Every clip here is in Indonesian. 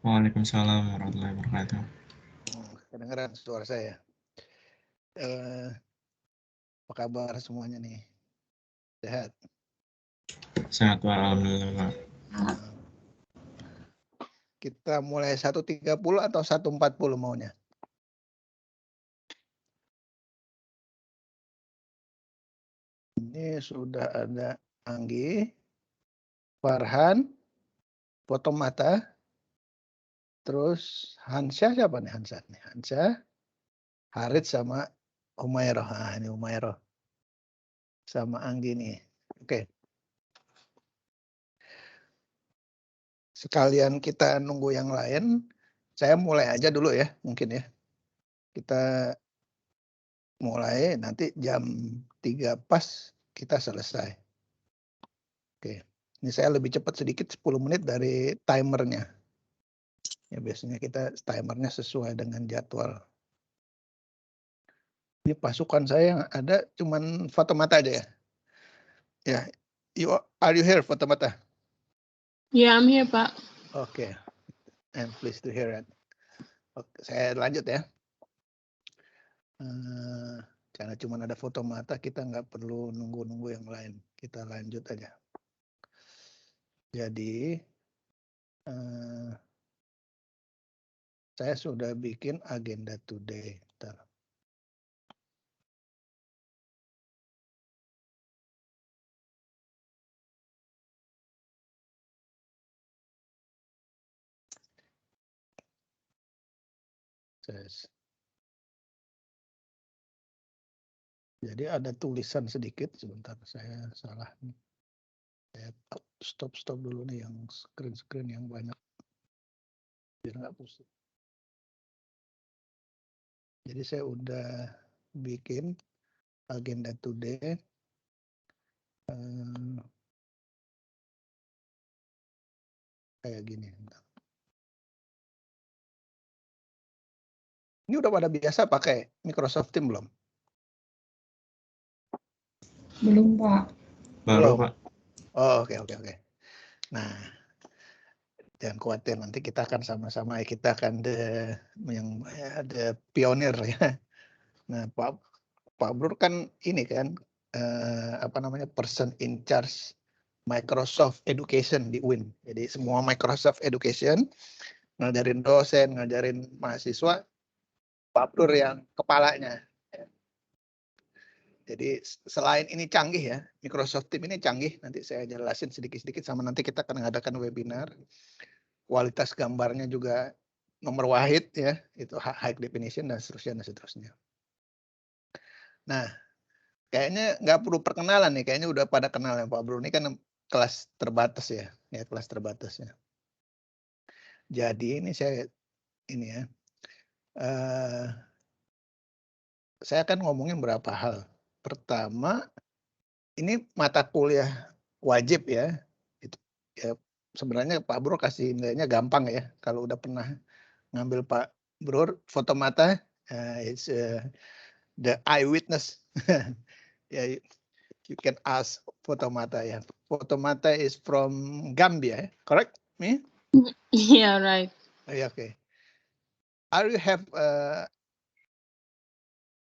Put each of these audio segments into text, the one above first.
Waalaikumsalam warahmatullahi wabarakatuh. Kedengeran suara saya. Apa kabar semuanya nih? Sehat? Sehat, Pak. Alhamdulillah, Pak. Kita mulai 1.30 atau 1.40 maunya? Ini sudah ada Anggi, Farhan, foto mata, terus Hansyah siapa nih Hansyah? Hansyah, Harith sama Humairah. Nah, ini Humairah sama Anggi nih. Oke. Sekalian kita nunggu yang lain, saya mulai aja dulu ya, mungkin ya. Kita mulai nanti jam 3 pas kita selesai. Oke. Ini saya lebih cepat sedikit 10 menit dari timernya. Ya biasanya kita timernya sesuai dengan jadwal. Ini pasukan saya yang ada cuman foto mata aja ya. Ya, are you here foto mata? Yeah, I'm here, Pak. Oke. I'm pleased to hear it. Oke, saya lanjut ya. Karena cuma ada foto mata, kita nggak perlu nunggu-nunggu yang lain. Kita lanjut aja. Jadi, saya sudah bikin agenda today. Bentar. Jadi ada tulisan sedikit, sebentar saya salah. Saya stop dulu nih yang screen yang banyak. Biar nggak pusing. Jadi saya udah bikin agenda today. Kayak gini. Ini udah pada biasa pakai Microsoft Teams belum? Belum, Pak. Baru, Belum. Pak. Oh, oke. Nah, jangan khawatir, nanti kita akan sama-sama, kita akan ada pionir ya. Nah, Pak Brur kan ini kan person in charge Microsoft Education di UIN. Jadi semua Microsoft Education, ngajarin dosen, ngajarin mahasiswa, Pak Brur yang kepalanya. Jadi selain ini canggih ya, Microsoft Teams ini canggih, nanti saya jelasin sedikit-sedikit, sama nanti kita akan mengadakan webinar. Kualitas gambarnya juga nomor wahid ya, itu high definition dan seterusnya. Nah, kayaknya nggak perlu perkenalan nih, kayaknya udah pada kenal ya Pak Bro. Ini kan kelas terbatas ya kelas terbatas ya. Jadi ini saya saya akan ngomongin beberapa hal. Pertama, ini mata kuliah wajib ya. Itu ya, sebenarnya Pak Bro kasih nilainya gampang ya. Kalau udah pernah ngambil Pak Bro foto mata, it's the eyewitness. Yeah, you can ask foto mata ya. Foto mata is from Gambia, correct me? Yeah, right. Okay. Are you have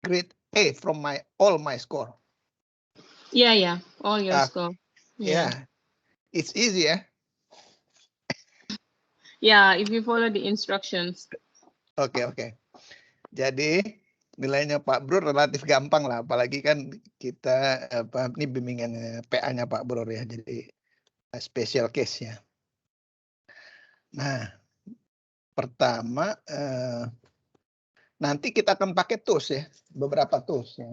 grade A from all my score? Yeah. All your score. Yeah. It's easy ya. Yeah, if you follow the instructions. Oke. Jadi nilainya Pak Bro relatif gampang lah, apalagi kan kita ini bimbingan PA-nya Pak Bro ya, jadi special case ya. Nah, pertama nanti kita akan pakai tools ya, beberapa tools ya.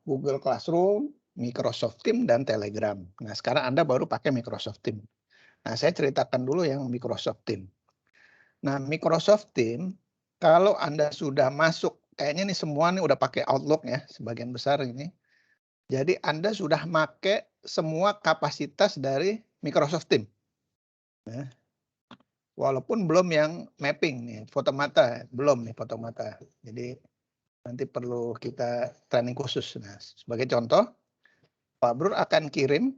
Google Classroom, Microsoft Teams, dan Telegram. Nah, sekarang Anda baru pakai Microsoft Teams. Nah, saya ceritakan dulu yang Microsoft Teams. Nah, Microsoft Teams, kalau Anda sudah masuk, kayaknya nih semua nih udah pakai Outlook ya, sebagian besar ini. Jadi Anda sudah pakai semua kapasitas dari Microsoft Teams. Nah, walaupun belum yang mapping nih, foto mata, belum nih foto mata. Jadi nanti perlu kita training khusus. Nah, sebagai contoh, Pak Brur akan kirim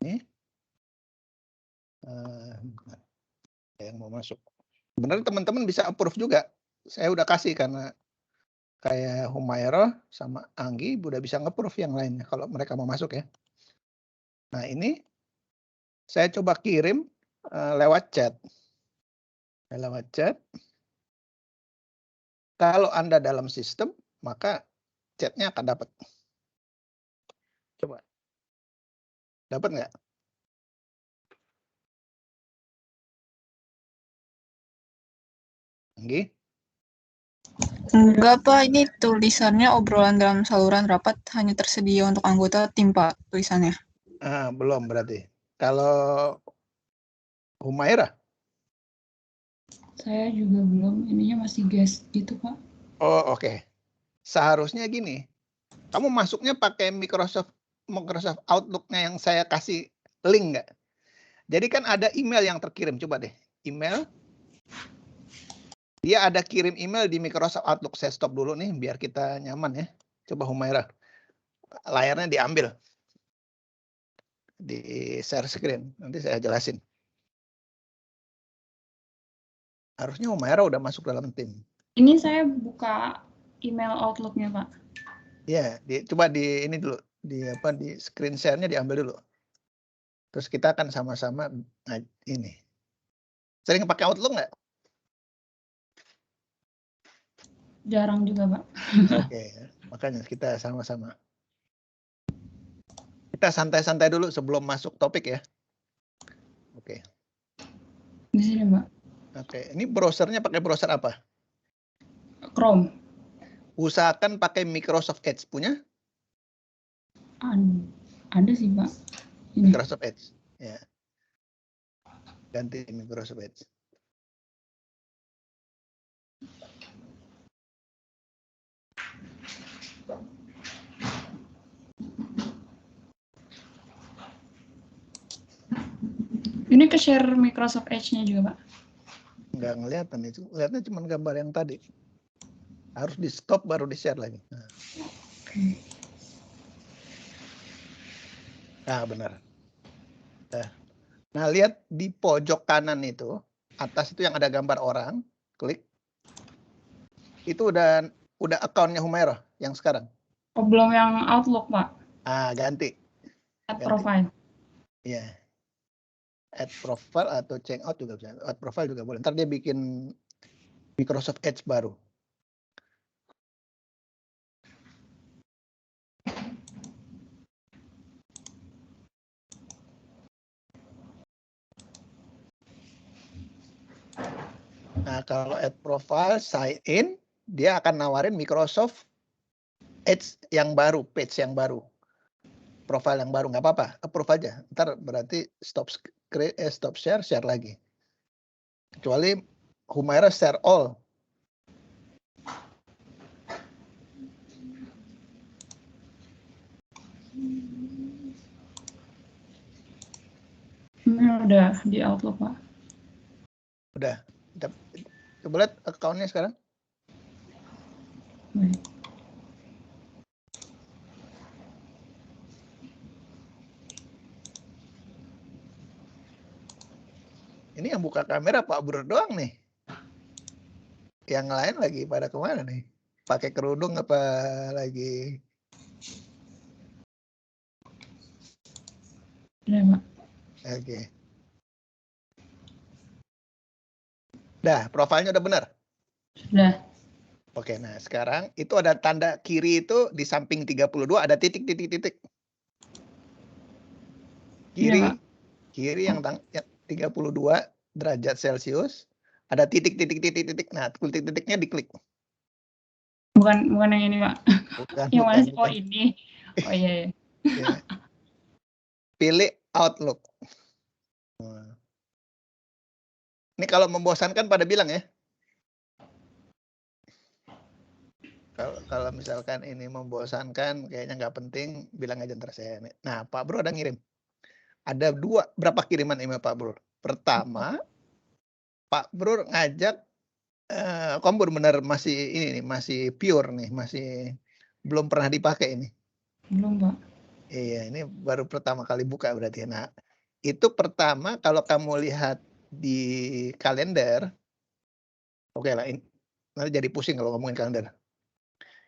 ini Yang mau masuk. Benar teman-teman bisa approve juga. Saya udah kasih karena kayak Humaira sama Anggi udah bisa nge-approve yang lainnya kalau mereka mau masuk ya. Nah ini saya coba kirim lewat chat. Lewat chat. Kalau Anda dalam sistem, maka chatnya akan dapat. Coba. Dapat nggak? Anggi? Enggak, Pak. Ini tulisannya obrolan dalam saluran rapat hanya tersedia untuk anggota tim, Pak, tulisannya. Belum berarti. Kalau Humaira? Saya juga belum, ininya masih guest gitu, Pak. Oh, oke. Seharusnya gini. Kamu masuknya pakai Microsoft Outlook-nya yang saya kasih link nggak? Jadi kan ada email yang terkirim. Coba deh. Email. Dia ada kirim email di Microsoft Outlook. Saya stop dulu nih biar kita nyaman ya. Coba Humaira. Layarnya diambil. Di share screen. Nanti saya jelasin. Harusnya Humaira udah masuk dalam tim. Ini saya buka email Outlook-nya, Pak. Ya, coba di ini dulu. Di screen share-nya diambil dulu. Terus kita akan sama-sama ini. Sering pakai Outlook nggak? Jarang juga, Pak. Oke, makanya kita sama-sama. Kita santai-santai dulu sebelum masuk topik ya. Oke. Di sini, Pak. Oke, ini browsernya pakai browser apa? Chrome. Usahakan pakai Microsoft Edge punya? Ada sih, Pak. Ini. Microsoft Edge. Ya. Ganti Microsoft Edge. Ini ke share Microsoft Edge-nya juga, Pak. Nggak ngeliatan itu. Lihatnya cuma gambar yang tadi. Harus di stop baru di share lagi. Oke. Nah, benar. Nah, lihat di pojok kanan itu, atas itu yang ada gambar orang, klik. Itu udah account-nya Humaira yang sekarang. Oh, belum yang Outlook, Pak. Ganti. Add Ganti. profile. Iya. Add profile atau check out juga bisa. Add profile juga boleh. Ntar dia bikin Microsoft Edge baru. Nah, kalau add profile, sign in, dia akan nawarin Microsoft Edge yang baru, page yang baru. Profile yang baru, nggak apa-apa, approve aja. Ntar berarti stop share lagi. Kecuali Humaira share all. Ini udah di Outlook, Pak. Udah. Coba lihat account-nya sekarang. Baik. Ini yang buka kamera Pak Bro doang nih. Yang lain lagi pada kemana nih? Pakai kerudung apa lagi? Udah, Pak. Oke. Dah, profilnya udah benar? Sudah. Oke, nah sekarang itu ada tanda kiri itu di samping 32 ada titik-titik-titik. Kiri, Iya, Pak. kiri yang 32 derajat Celcius, ada titik-titik-titik-titik. Nah, titik-titiknya diklik. Bukan yang ini, Pak. Bukan, Yang mana sih? bukan. Oh, ini. Oh, iya. Ya. Pilih Outlook. Ini kalau membosankan pada bilang ya. Kalau misalkan ini membosankan, kayaknya nggak penting, bilang aja ntar saya. Nah, Pak Bro ada ngirim. Ada berapa kiriman email Pak Bro? Pertama, Pak Bro ngajak, Kompur benar masih ini nih, masih pure nih, masih belum pernah dipakai ini. Belum, Pak. Iya, ini baru pertama kali buka berarti. Nah, itu pertama kalau kamu lihat di kalender, oke lah, nanti jadi pusing kalau ngomongin kalender.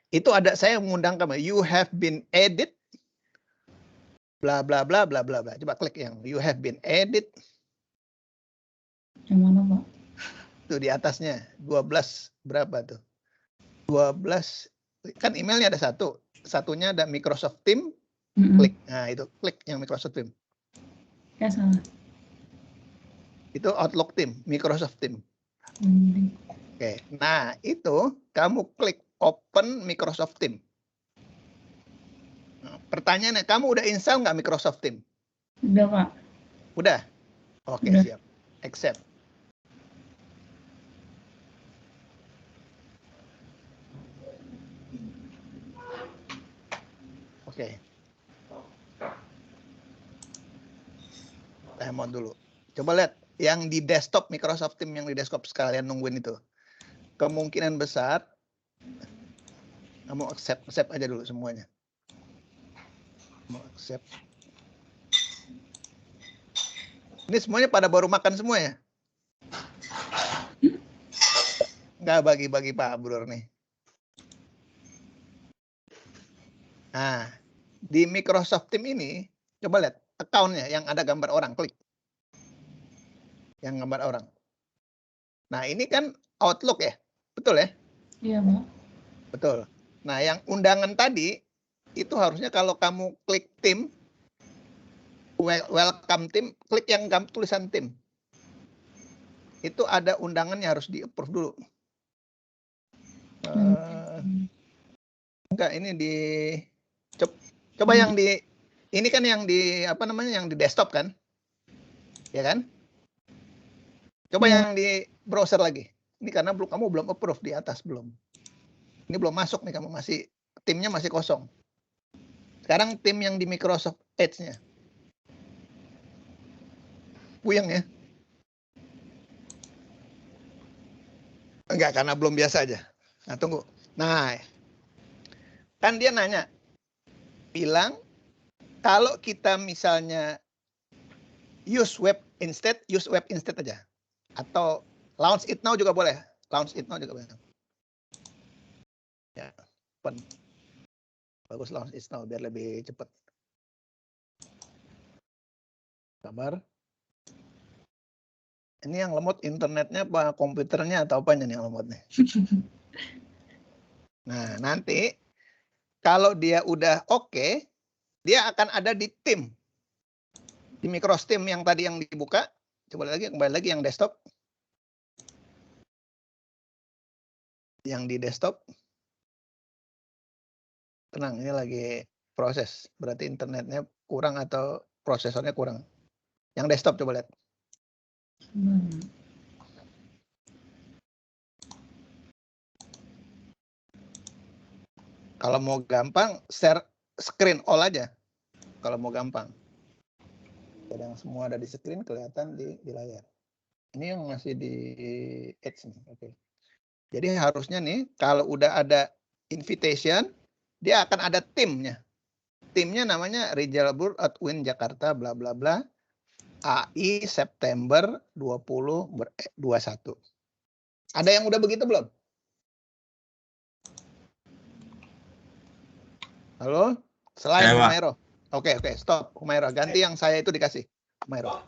Itu ada saya mengundang kamu, you have been added, bla bla bla bla bla bla. Coba klik yang you have been added. Yang mana, Pak? Tuh di atasnya 12 berapa tuh? 12 kan emailnya ada satu, satunya ada Microsoft Teams, klik. Nah, itu klik yang Microsoft Teams. Ya salah. Itu Outlook Team, Microsoft Team. Oke, nah itu kamu klik open Microsoft Team. Nah, pertanyaannya, kamu udah install nggak Microsoft Team? Udah, Pak. Udah? Oke, Udah. siap. Accept. Oke. Saya mau dulu. Coba lihat yang di desktop Microsoft Team yang di desktop sekalian nungguin itu. Kemungkinan besar kamu accept aja dulu semuanya. Mau accept. Ini semuanya pada baru makan semua ya? Nggak bagi-bagi Pak Brur nih. Nah, di Microsoft Team ini, coba lihat account-nya yang ada gambar orang, klik. Yang gambar orang. Nah, ini kan Outlook ya? Betul ya? Iya, Pak. Betul. Nah, yang undangan tadi, itu harusnya kalau kamu klik tim, welcome tim, klik yang tulisan tim. Itu ada undangannya harus di-approve dulu. Enggak, ini di... Coba yang di... Ini kan yang di, apa namanya, yang di desktop kan? Ya kan? Coba yang di browser lagi. Ini karena kamu belum approve di atas, belum. Ini belum masuk nih, kamu masih, timnya masih kosong. Sekarang tim yang di Microsoft Edge-nya. Puyeng ya? Enggak, karena belum biasa aja. Nah, tunggu. Nah, kan dia nanya, bilang, kalau kita misalnya use web instead aja. Atau launch it now juga boleh. Launch it now juga boleh. Ya, bagus launch it now biar lebih cepat. Sabar. Ini yang lemot internetnya apa komputernya atau apanya nih yang lemot nih? Nah, nanti kalau dia udah oke, dia akan ada di tim. Di Microsoft Team yang tadi yang dibuka. Coba lagi, kembali lagi yang desktop. Yang di desktop. Tenang, ini lagi proses. Berarti internetnya kurang atau prosesornya kurang. Yang desktop coba lihat. Kalau mau gampang, share screen all aja. Kalau mau gampang. Yang semua ada di screen kelihatan di layar. Ini yang masih di Edge nih. Oke. Jadi harusnya nih kalau udah ada invitation, dia akan ada timnya. Timnya namanya Rijalbur Adwin Jakarta bla bla bla AI September 2021. Ada yang udah begitu belum? Halo? Selain Humairo. Oke, stop. Humairo, ganti yang saya itu dikasih. Humairo.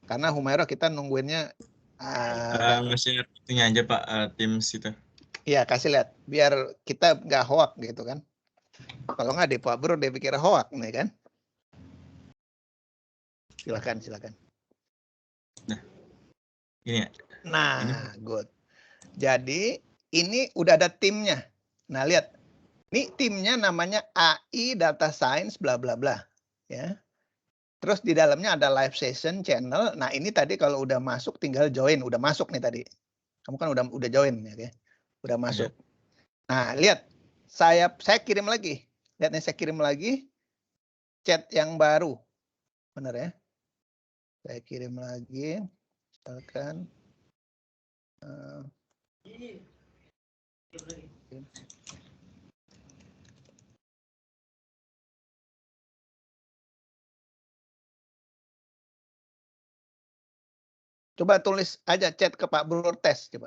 Karena Humairo kita nungguinnya Share itunya aja Pak, Teams itu. Iya, kasih lihat biar kita nggak hoak gitu kan. Kalau nggak Pak Bro dia pikir hoak nih kan. Silakan. Nah. Ini ya. Nah, good. Jadi ini udah ada timnya. Nah, lihat. Ini timnya namanya AI Data Science bla bla bla, ya. Terus di dalamnya ada live session channel. Nah, ini tadi kalau udah masuk tinggal join, udah masuk nih tadi. Kamu kan udah join ya, udah masuk. Nah, lihat. Saya kirim lagi. Lihat nih, saya kirim lagi chat yang baru. Benar ya? Saya kirim lagi. Misalkan Coba tulis aja chat ke Pak Bro tes coba.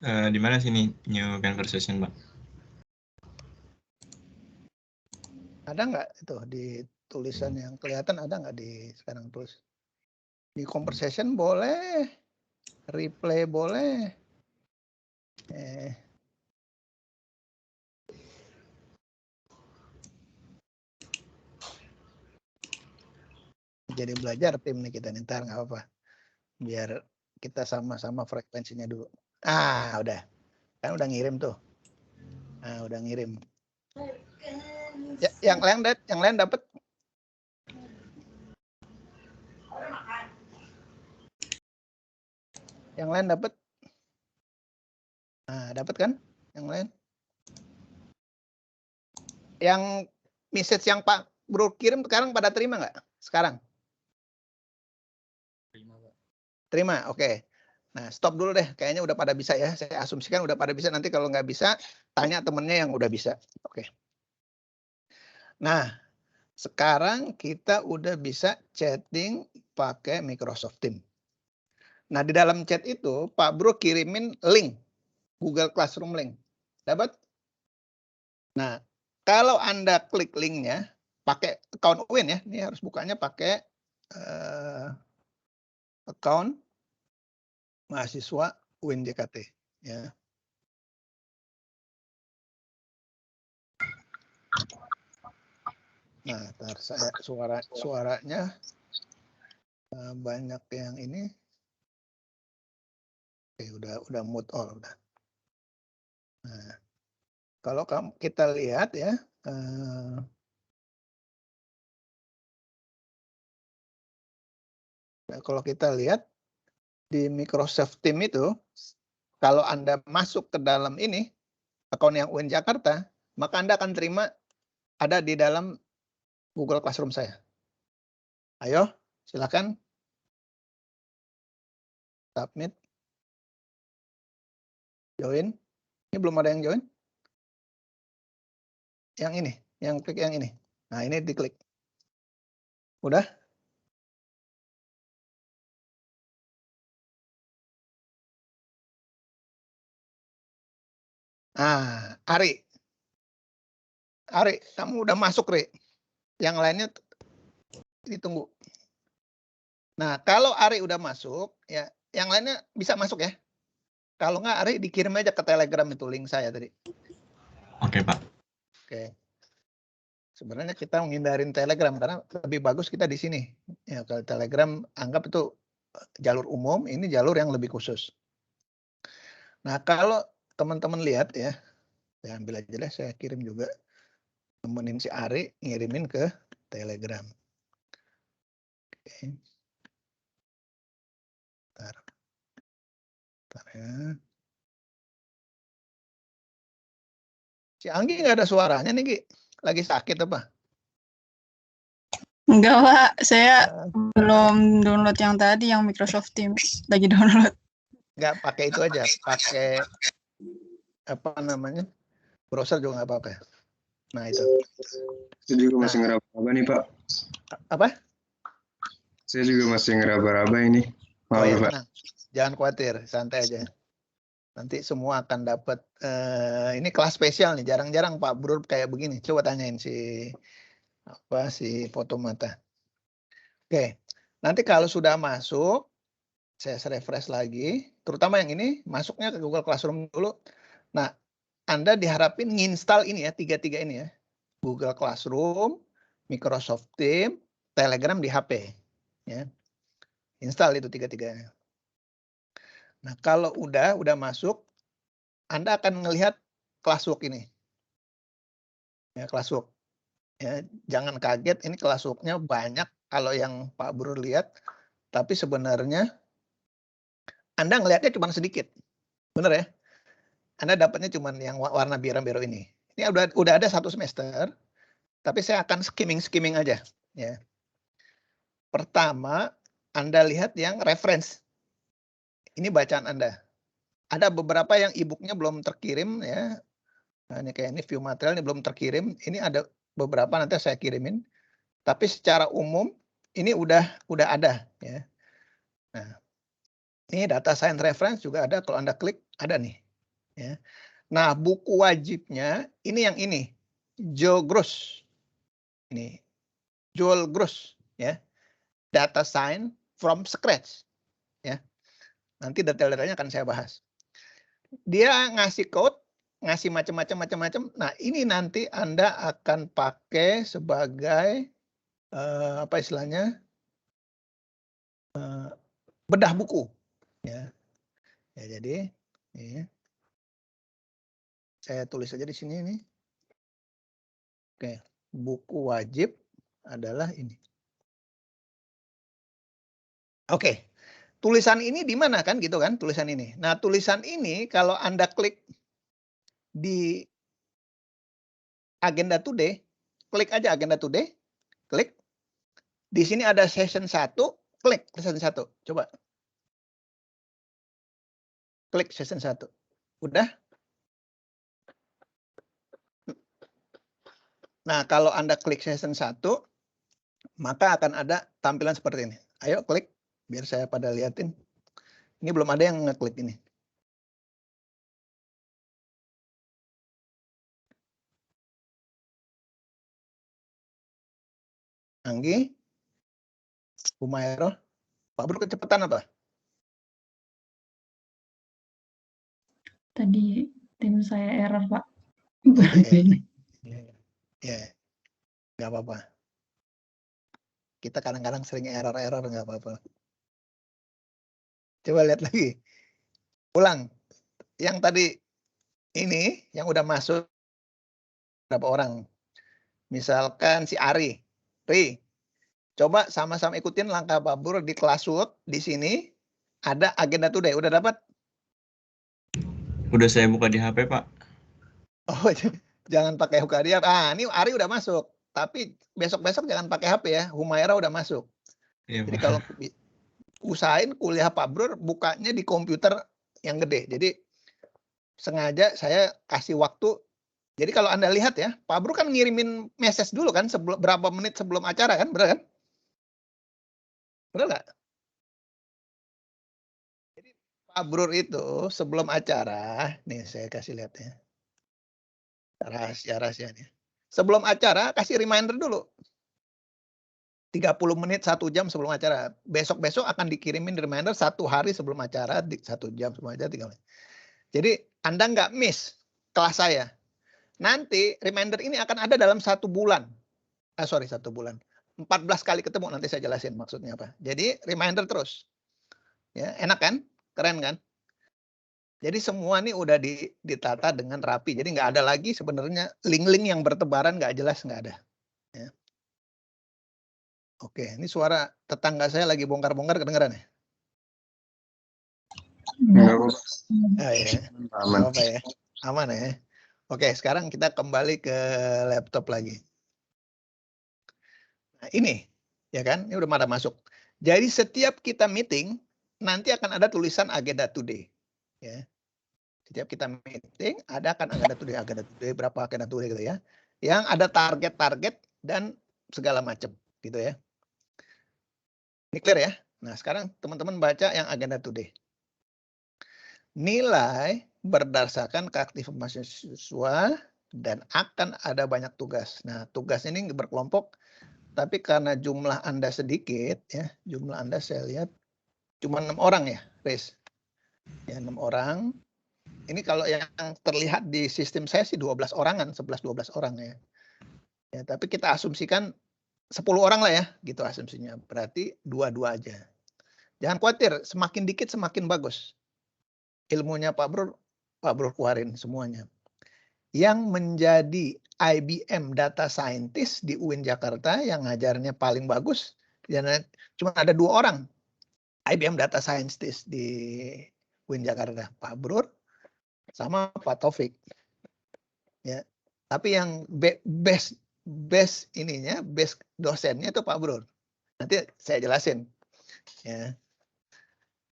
Di mana sini new conversation, Pak? Ada nggak itu di tulisan yang kelihatan, ada nggak di sekarang tulis? Di conversation boleh, replay boleh. Jadi belajar tim nih kita nih, ntar nggak apa-apa. Biar kita sama-sama frekuensinya dulu. Udah. Kan udah ngirim tuh. Udah ngirim. Ya, yang lain dapat. Yang lain dapat. Dapat kan? Yang lain. Yang message yang Pak Bro kirim sekarang pada terima nggak? Sekarang? Terima, oke. Nah, stop dulu deh. Kayaknya udah pada bisa ya. Saya asumsikan udah pada bisa. Nanti kalau nggak bisa, tanya temennya yang udah bisa. Oke. Nah, sekarang kita udah bisa chatting pakai Microsoft Teams. Nah, di dalam chat itu, Pak Bro kirimin link. Google Classroom link. Dapat? Nah, kalau Anda klik linknya, pakai account UIN ya. Ini harus bukanya pakai account mahasiswa UIN JKT. Ya. Nah, saya suaranya banyak yang ini. Oke, udah mute all udah. Nah, kalau kita lihat ya, kalau kita lihat di Microsoft Teams itu, kalau Anda masuk ke dalam ini, akun yang UIN Jakarta, maka Anda akan terima ada di dalam Google Classroom saya. Ayo, silakan. Submit. Join. Ini belum ada yang join. Yang ini, yang klik yang ini. Nah, ini diklik. Udah? Ari. Ari, kamu udah masuk, Ri. Yang lainnya ditunggu. Nah, kalau Ari udah masuk, ya, yang lainnya bisa masuk ya. Kalau nggak, Ari dikirim aja ke Telegram itu link saya tadi. Oke, Pak. Oke. Sebenarnya kita menghindarin Telegram karena lebih bagus kita di sini. Ya, kalau Telegram anggap itu jalur umum, ini jalur yang lebih khusus. Nah, kalau teman-teman lihat ya, saya ambil aja deh, saya kirim juga. Temenin si Ari ngirimin ke Telegram. Oke. Bentar ya. Si Anggi nggak ada suaranya nih, Gi. Lagi sakit apa? Enggak, Pak. Saya belum download yang tadi, yang Microsoft Teams. Lagi download. Nggak pakai itu aja. Pakai apa namanya? Browser juga nggak apa-apa. Nah, itu. Saya juga masih ngeraba-raba nih, Pak. Apa? Saya juga masih ngeraba-raba ini. Oh ya, Pak. tenang. Jangan khawatir. Santai aja. Nanti semua akan dapat. Ini kelas spesial nih. Jarang-jarang Pak Bro kayak begini. Coba tanyain si foto mata. Oke. Nanti kalau sudah masuk, saya refresh lagi. Terutama yang ini, masuknya ke Google Classroom dulu. Nah, Anda diharapin nginstal ini ya, tiga-tiga ini ya. Google Classroom, Microsoft Teams, Telegram di HP. Ya. Install itu tiga-tiganya. Nah, kalau udah masuk, Anda akan melihat Classwork ini. Ya, Classwork. Ya, jangan kaget, ini Classwork-nya banyak kalau yang Pak Bro lihat, tapi sebenarnya Anda ngelihatnya cuma sedikit. Bener ya? Anda dapatnya cuma yang warna biru-biru ini. Ini udah ada 1 semester, tapi saya akan skimming aja. Ya. Pertama, Anda lihat yang reference. Ini bacaan Anda. Ada beberapa yang e-book-nya belum terkirim ya. Nah, ini kayak ini view material ini belum terkirim. Ini ada beberapa nanti saya kirimin. Tapi secara umum ini udah ada ya. Nah, ini data science reference juga ada, kalau Anda klik ada nih. Ya. Nah, buku wajibnya ini yang ini, Joel Gross. Ini, Joel Gross, ya. Data science from scratch, ya. Nanti detail-detailnya akan saya bahas. Dia ngasih code, ngasih macam-macam. Nah, ini nanti Anda akan pakai sebagai apa istilahnya? Bedah buku, ya. Ya, jadi ini saya tulis aja di sini nih. Oke, buku wajib adalah ini. Oke. Tulisan ini di mana kan gitu kan tulisan ini. Nah, tulisan ini kalau Anda klik di agenda today, klik aja agenda today, klik. Di sini ada session 1, klik session 1. Coba. Klik session 1. Udah? Nah, kalau Anda klik session 1, maka akan ada tampilan seperti ini. Ayo klik, biar saya pada liatin. Ini belum ada yang ngeklik ini. Anggi, Humairo, Pak Bro kecepatan apa? Tadi tim saya error, Pak. Ya, nggak apa-apa. Kita kadang-kadang sering error, nggak apa-apa. Coba lihat lagi. Ulang. Yang tadi ini, yang udah masuk berapa orang? Misalkan si Ari. Ri, coba sama-sama ikutin langkah Pak Bro di Classwork. Di sini ada agenda today. Udah dapat? Udah saya buka di HP, Pak. Oh, jangan pakai HUKADIA. Ini Ari udah masuk. Tapi besok-besok jangan pakai HP ya. Humaira udah masuk. Iya, Jadi Pak. kalau usahain kuliah Pak Bro bukanya di komputer yang gede. Jadi sengaja saya kasih waktu. Jadi kalau Anda lihat ya, Pak Bro kan ngirimin message dulu kan berapa menit sebelum acara kan, benar kan? Benar nggak? Jadi Pak Bro itu sebelum acara, nih saya kasih lihat ya. Rahasia-rahasianya. Sebelum acara kasih reminder dulu. 30 menit, 1 jam sebelum acara. Besok-besok akan dikirimin reminder 1 hari sebelum acara, 1 jam sebelum acara, 3 menit. Jadi Anda nggak miss kelas saya. Nanti reminder ini akan ada dalam 1 bulan. 1 bulan. 14 kali ketemu, nanti saya jelasin maksudnya apa. Jadi reminder terus. Ya, enak kan? Keren kan? Jadi semua nih udah ditata dengan rapi. Jadi nggak ada lagi sebenarnya link-link yang bertebaran nggak jelas, nggak ada. Ya. Oke, ini suara tetangga saya lagi bongkar-bongkar kedengeran ya? Enggak apa-apa. Oh, ya. Aman. Apa ya? Aman ya. Oke, sekarang kita kembali ke laptop lagi. Nah, ini, ya kan? Ini udah pada masuk. Jadi setiap kita meeting, nanti akan ada tulisan agenda today. Ya. Setiap kita meeting, ada akan agenda today, berapa agenda today gitu ya. Yang ada target-target dan segala macam gitu ya. Ini clear ya? Nah, sekarang teman-teman baca yang agenda today. Nilai berdasarkan keaktifan mahasiswa dan akan ada banyak tugas. Nah, tugas ini berkelompok, tapi karena jumlah Anda sedikit, ya, jumlah Anda saya lihat cuma 6 orang ya, Riz. Ya, 6 orang. Ini kalau yang terlihat di sistem saya sih 12 orangan, 11-12 orang ya. Ya, tapi kita asumsikan 10 orang lah ya, gitu asumsinya. Berarti 2-2 aja. Jangan khawatir, semakin dikit semakin bagus. Ilmunya Pak Bro keluarin semuanya. Yang menjadi IBM Data Scientist di UIN Jakarta yang ngajarnya paling bagus, dan cuma ada 2 orang IBM Data Scientist di UIN Jakarta, Pak Bro sama Pak Taufik. Ya. Tapi yang best dosennya itu Pak Bro. Nanti saya jelasin. Ya.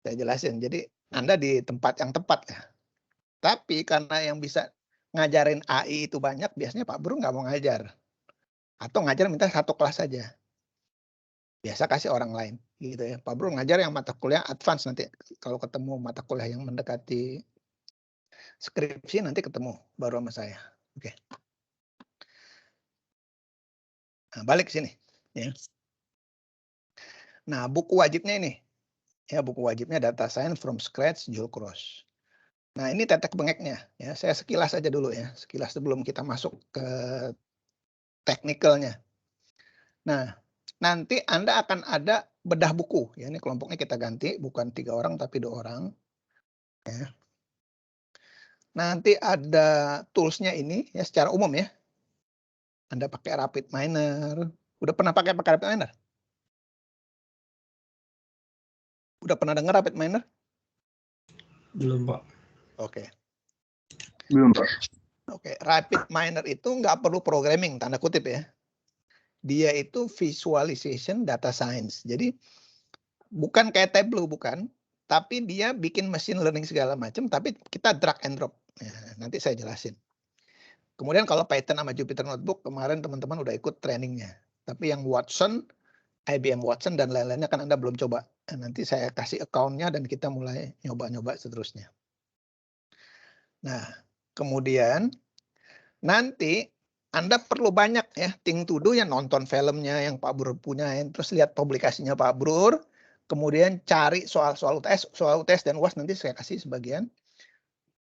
Saya jelasin. Jadi Anda di tempat yang tepat ya. Tapi karena yang bisa ngajarin AI itu banyak, biasanya Pak Bro nggak mau ngajar. Atau ngajar minta 1 kelas saja. Biasa kasih orang lain. gitu ya. Pak Bro ngajar yang mata kuliah advance, nanti kalau ketemu mata kuliah yang mendekati skripsi nanti ketemu baru sama saya. Oke. Nah, balik ke sini ya. Nah, buku wajibnya ini. Ya, buku wajibnya Data Science from Scratch Jules Cross. Nah, ini tetek bengeknya ya. Saya sekilas aja dulu ya. Sekilas sebelum kita masuk ke teknikalnya. Nah, nanti Anda akan ada bedah buku ya. Ini kelompoknya kita ganti, bukan 3 orang tapi 2 orang. Ya. Nanti ada toolsnya ini ya secara umum ya. Anda pakai RapidMiner. Udah pernah pakai RapidMiner? Udah pernah dengar RapidMiner? Belum, Pak. Oke. Belum, Pak. Oke, RapidMiner itu nggak perlu programming, tanda kutip ya. Dia itu visualization data science. Jadi bukan kayak Tableau, bukan. Tapi dia bikin machine learning segala macam, tapi kita drag and drop. Ya, nanti saya jelasin. Kemudian kalau Python sama Jupyter Notebook, kemarin teman-teman udah ikut trainingnya. Tapi yang Watson, IBM Watson, dan lain-lainnya kan Anda belum coba. Nanti saya kasih account-nya dan kita mulai nyoba-nyoba seterusnya. Nah, kemudian nanti Anda perlu banyak ya thing to do, yang nonton filmnya yang Pak Brur punya, terus lihat publikasinya Pak Brur, kemudian cari soal-soal UTS dan UAS, nanti saya kasih sebagian.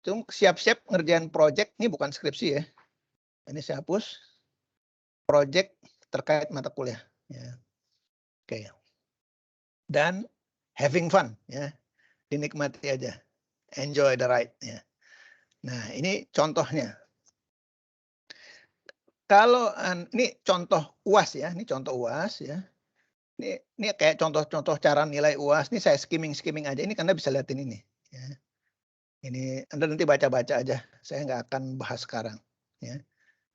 Cuma siap-siap ngerjain project, ini bukan skripsi ya. Ini saya hapus. Project terkait mata kuliah. Ya. Oke. Dan having fun ya. Dinikmati aja. Enjoy the ride ya. Nah, ini contohnya. Kalau ini contoh UAS ya, ini contoh UAS ya. Ini kayak contoh-contoh cara nilai UAS. Ini saya skimming aja. Ini Anda bisa lihatin ini. Ya. Ini Anda nanti baca-baca aja. Saya nggak akan bahas sekarang. Ya.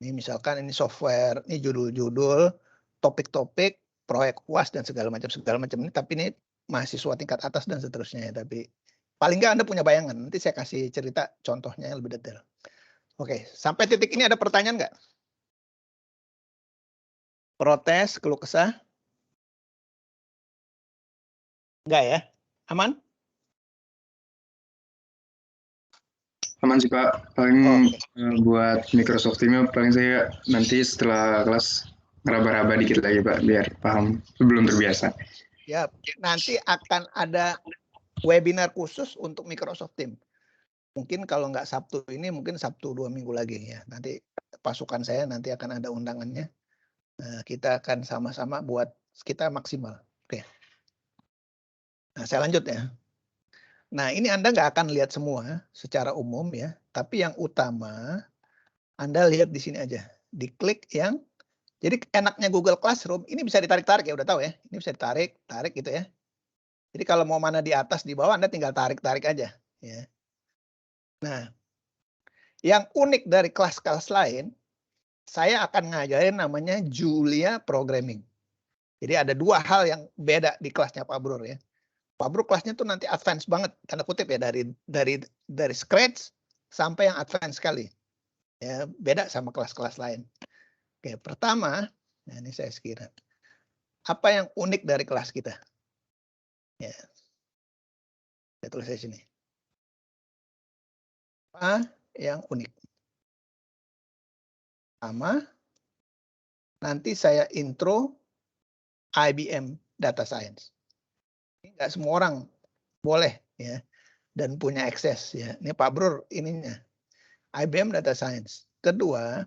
Ini misalkan ini software, ini judul-judul, topik-topik, proyek UAS dan segala macam ini. Tapi ini mahasiswa tingkat atas dan seterusnya ya. Tapi paling nggak Anda punya bayangan. Nanti saya kasih cerita contohnya yang lebih detail. Oke, sampai titik ini ada pertanyaan nggak? Protes, keluh kesah? Enggak ya? Aman? Aman sih, Pak. Paling buat Microsoft Team paling saya nanti setelah kelas ngeraba-raba dikit lagi, Pak, biar paham. Belum terbiasa. Ya, nanti akan ada webinar khusus untuk Microsoft Team. Mungkin kalau nggak Sabtu ini, mungkin Sabtu 2 minggu lagi ya. Nanti pasukan saya nanti akan ada undangannya. Nah, kita akan sama-sama buat kita maksimal. Oke. Nah, saya lanjut ya. Nah, ini Anda nggak akan lihat semua secara umum ya. Tapi yang utama, Anda lihat di sini aja. Diklik yang, jadi enaknya Google Classroom, ini bisa ditarik-tarik ya, udah tahu ya. Ini bisa ditarik, tarik gitu ya. Jadi kalau mau mana di atas, di bawah, Anda tinggal tarik-tarik aja. Ya. Nah, yang unik dari kelas-kelas lain, saya akan ngajarin namanya Julia Programming. Jadi ada 2 hal yang beda di kelasnya Pak Brur ya. Pak Brur kelasnya tuh nanti advance banget, tanda kutip ya, dari scratch sampai yang advance sekali. Ya, beda sama kelas-kelas lain. Oke, pertama, nah ini saya sekira. Apa yang unik dari kelas kita? Ya. Saya tulis di sini. Apa yang unik? Pertama, nanti saya intro IBM Data Science. Nggak semua orang boleh ya dan punya akses ya. Ini Pak Brur ininya IBM Data Science. Kedua,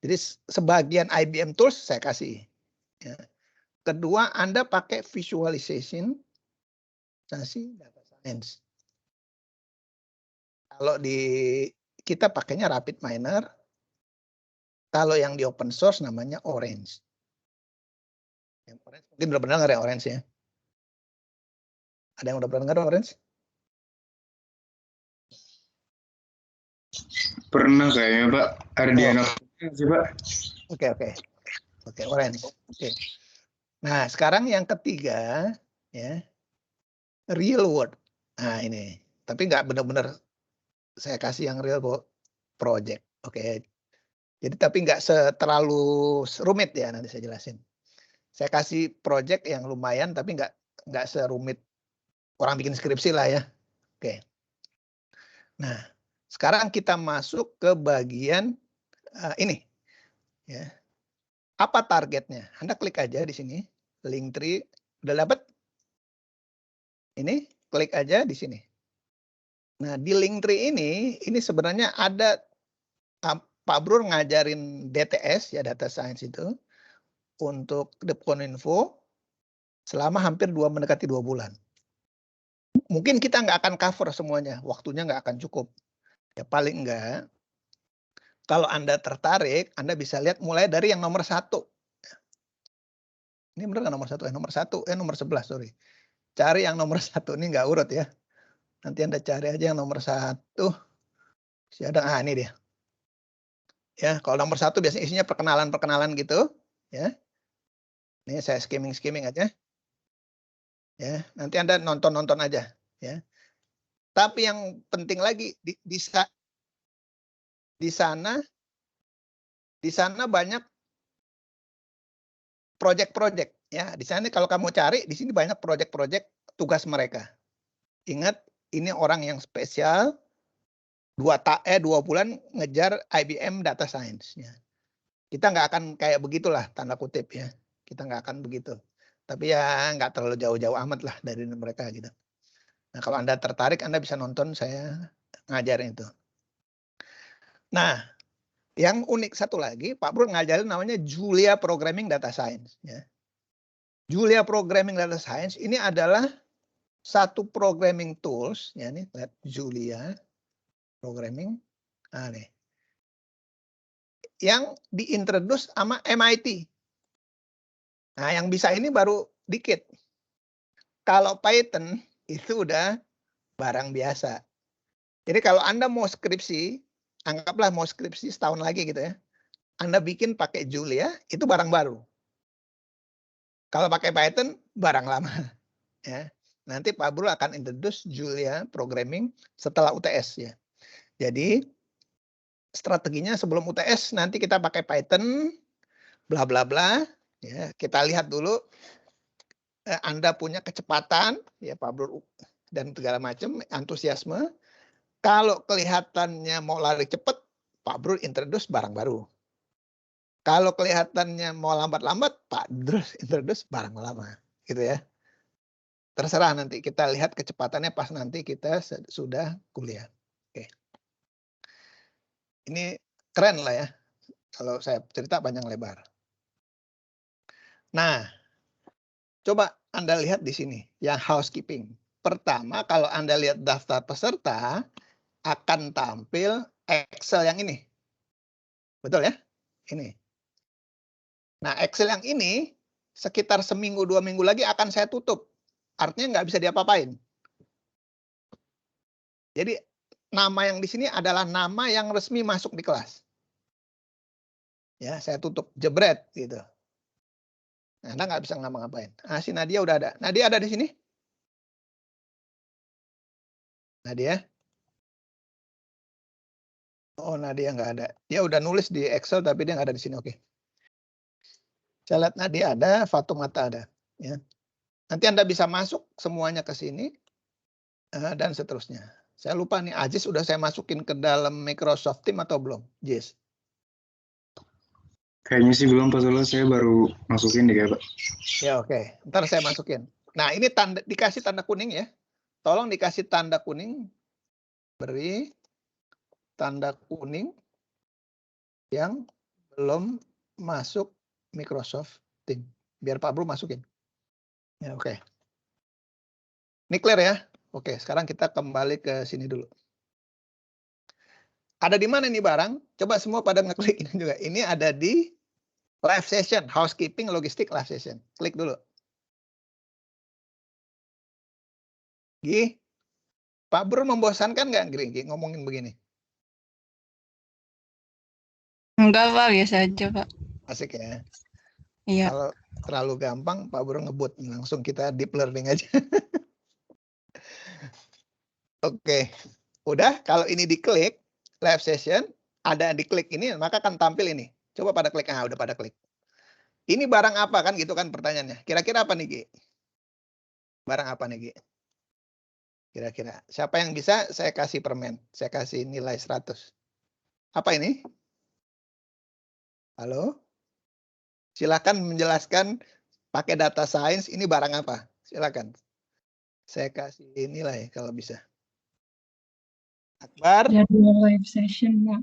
jadi sebagian IBM tools saya kasih. Ya. Kedua, Anda pakai visualization data science. Kalau di kita pakainya RapidMiner. Kalau yang di open source namanya Orange. Yang Orange mungkin udah pernah dengar ya Orange ya. Ada yang udah pernah dengar Orange? Pernah kayaknya, Pak. Ada di anak sih, Pak. Oke, Orange. Oke. Nah, sekarang yang ketiga ya. Real world. Nah, ini. Tapi nggak benar-benar saya kasih yang real project. Oke. Jadi tapi nggak terlalu rumit ya, nanti saya jelasin. Saya kasih project yang lumayan tapi nggak nggak serumit orang bikin skripsi lah ya. Oke. Nah, sekarang kita masuk ke bagian ini. Ya. Apa targetnya? Anda klik aja di sini. Linktree. Udah dapat? Ini, klik aja di sini. Nah, di Linktree ini sebenarnya ada Pak Brur ngajarin DTS, ya Data Science itu, untuk Depkoninfo selama hampir mendekati 2 bulan. Mungkin kita nggak akan cover semuanya, waktunya nggak akan cukup. Ya paling enggak, kalau Anda tertarik, Anda bisa lihat mulai dari yang nomor 1. Ini benar nggak nomor 1? Nomor 11, sorry. Cari yang nomor 1, ini nggak urut ya. Nanti Anda cari aja yang nomor 1. Ini dia. Ya, kalau nomor 1 biasanya isinya perkenalan gitu, ya. Ini saya skimming aja. Ya, nanti Anda nonton aja, ya. Tapi yang penting lagi di sana banyak project-project, ya. Di sana kalau kamu cari di sini banyak project-project tugas mereka. Ingat, ini orang yang spesial 2 bulan ngejar IBM Data Science, ya. Kita nggak akan kayak begitulah, tanda kutip ya. Kita nggak akan begitu. Tapi ya nggak terlalu jauh-jauh amat lah dari mereka gitu. Nah, kalau Anda tertarik, Anda bisa nonton saya ngajarin itu. Nah, yang unik satu lagi, Pak Bro ngajarin namanya Julia Programming Data Science. Ya. Julia Programming Data Science ini adalah satu programming tools, ya nih, lihat Julia Programming, nih, yang diintroduce sama MIT. Nah, yang bisa ini baru dikit. Kalau Python itu udah barang biasa. Jadi kalau Anda mau skripsi, anggaplah mau skripsi setahun lagi gitu ya. Anda bikin pakai Julia, itu barang baru. Kalau pakai Python, barang lama. Ya. Nanti Pak Bro akan introduce Julia Programming setelah UTS ya. Jadi strateginya sebelum UTS nanti kita pakai Python, bla bla bla. Ya, kita lihat dulu Anda punya kecepatan, ya Pak Bro dan segala macam, antusiasme. Kalau kelihatannya mau lari cepat, Pak Bro introduce barang baru. Kalau kelihatannya mau lambat-lambat, Pak Bro introduce barang lama, gitu ya. Terserah nanti kita lihat kecepatannya pas nanti kita sudah kuliah. Oke. Ini keren lah ya. Kalau saya cerita panjang lebar. Nah, coba Anda lihat di sini yang housekeeping. Pertama, kalau Anda lihat daftar peserta, akan tampil Excel yang ini. Betul ya? Ini. Nah, Excel yang ini sekitar seminggu 2 minggu lagi akan saya tutup. Artinya nggak bisa diapa-apain. Jadi nama yang di sini adalah nama yang resmi masuk di kelas. Ya, saya tutup jebret gitu. Nah, Anda nggak bisa ngapa-ngapain. Ah, si Nadia udah ada. Nadia ada di sini? Nadia? Oh, Nadia nggak ada. Dia udah nulis di Excel tapi dia nggak ada di sini. Oke. Saya lihat Nadia ada, Fatumata ada. Ya. Nanti Anda bisa masuk semuanya ke sini dan seterusnya. Saya lupa nih, Aziz udah saya masukin ke dalam Microsoft Teams atau belum? Jis? Kayaknya sih belum, Pak Solo. Saya baru masukin deh, Pak. Ya oke. Ntar saya masukin. Nah ini dikasih tanda kuning ya. Tolong dikasih tanda kuning. Beri tanda kuning yang belum masuk Microsoft Teams. Biar Pak Bro masukin. Ya oke. Ini clear ya? Oke, sekarang kita kembali ke sini dulu. Ada di mana nih barang? Coba semua pada ngeklik ini juga. Ini ada di live session, housekeeping, logistik, live session. Klik dulu. Gi, Pak Bro membosankan nggak Gi ngomongin begini? Enggak, Pak. Biasa aja, Pak. Asik ya. Iya. Kalau terlalu gampang, Pak Bro ngebut. Langsung kita deep learning aja. Oke. Udah, kalau ini diklik, live session, ada diklik ini, maka akan tampil ini. Coba pada klik. Ah, udah pada klik. Ini barang apa kan gitu kan pertanyaannya. Kira-kira apa nih, Gi? Barang apa nih, Gi? Kira-kira. Siapa yang bisa, saya kasih permen. Saya kasih nilai 100. Apa ini? Halo? Silakan menjelaskan pakai data science ini barang apa? Silakan. Saya kasih nilai kalau bisa. Akbar? Jadwal live session, Pak.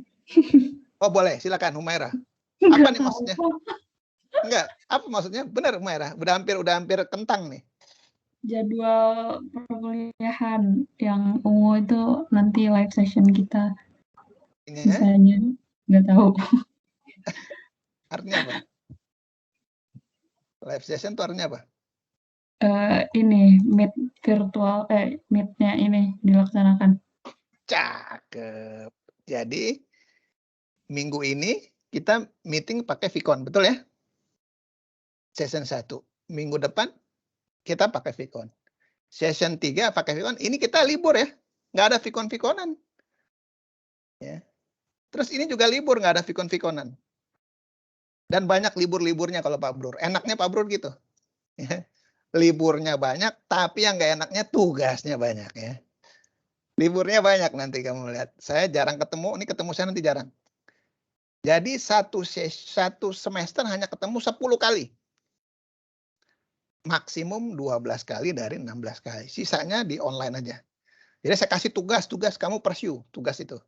Oh boleh, silakan Humaira. Nggak Apa nih tahu, maksudnya? Pak. Enggak, apa maksudnya? Benar Humaira, udah hampir kentang nih. Jadwal perkuliahan yang ungu itu nanti live session kita. Ini ya, Sisanya nggak tahu. artinya apa? Live session itu artinya apa? Ini meet virtual, meet-nya ini dilaksanakan. Cakep. Jadi minggu ini kita meeting pakai Vicon, betul ya? Session 1. Minggu depan kita pakai Vicon. Session 3 pakai Vicon. Ini kita libur ya. Nggak ada Vicon-Viconan. Ya. Terus ini juga libur, nggak ada Vicon-Viconan. Dan banyak libur-liburnya kalau Pak Brur. Enaknya Pak Brur gitu. Ya. Liburnya banyak, tapi yang nggak enaknya tugasnya banyak ya. Liburnya banyak nanti kamu lihat. Saya jarang ketemu, ini ketemu saya nanti jarang. Jadi satu semester hanya ketemu 10 kali. Maksimum 12 kali dari 16 kali. Sisanya di online aja. Jadi saya kasih tugas kamu pursue tugas itu.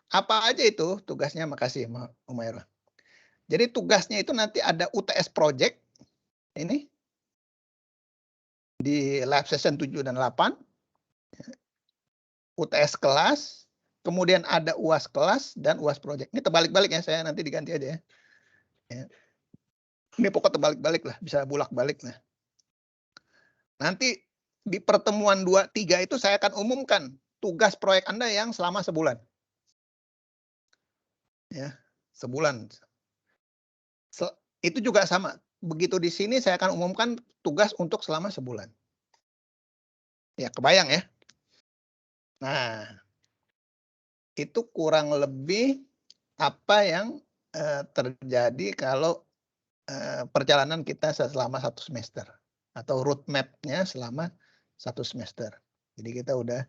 Apa aja itu tugasnya? Makasih Umairah. Jadi tugasnya itu nanti ada UTS project ini di lab session 7 dan 8. UTS kelas, kemudian ada UAS kelas dan UAS project. Ini terbalik-balik ya, saya nanti diganti aja ya. Ini pokok terbalik-balik lah, bisa bulak-balik lah. Nanti di pertemuan 2, 3 itu saya akan umumkan tugas proyek Anda yang selama sebulan. Ya, sebulan. Itu juga sama. Begitu di sini saya akan umumkan tugas untuk selama sebulan. Ya, kebayang ya. Nah, itu kurang lebih apa yang terjadi kalau perjalanan kita selama 1 semester atau roadmap-nya selama 1 semester. Jadi kita udah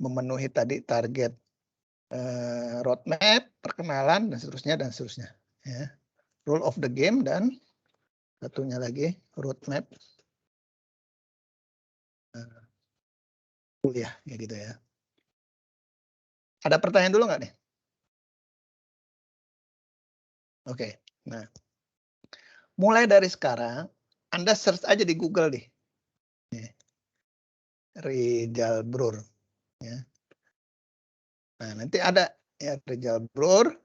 memenuhi tadi target roadmap, perkenalan dan seterusnya ya. Rule of the game dan satunya lagi roadmap kuliah ya gitu ya. Ada pertanyaan dulu nggak nih? Oke, nah mulai dari sekarang Anda search aja di Google deh. Rijal Brur ya. Nah, nanti ada ya Rijal Brur.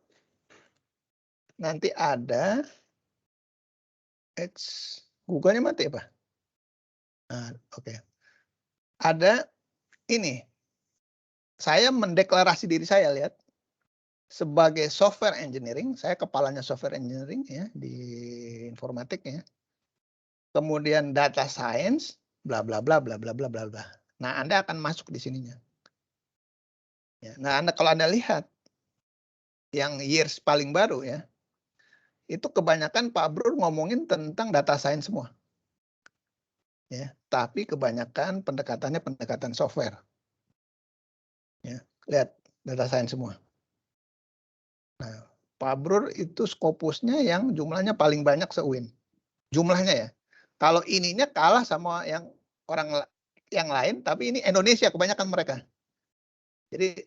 Nanti ada Google-nya mati apa? Nah, oke. Ada ini. Saya mendeklarasi diri saya, lihat. Sebagai software engineering, saya kepalanya software engineering ya di informatik ya. Kemudian data science, bla bla bla bla bla bla bla bla. Nah, Anda akan masuk di sininya. Ya, nah, kalau Anda lihat yang years paling baru ya, itu kebanyakan Pak Brur ngomongin tentang data science semua. Ya, tapi kebanyakan pendekatannya pendekatan software. Ya, lihat data science semua. Nah, Pak Brur itu Scopusnya yang jumlahnya paling banyak se-UIN. Jumlahnya ya. Kalau ininya kalah sama yang orang yang lain, tapi ini Indonesia kebanyakan mereka. Jadi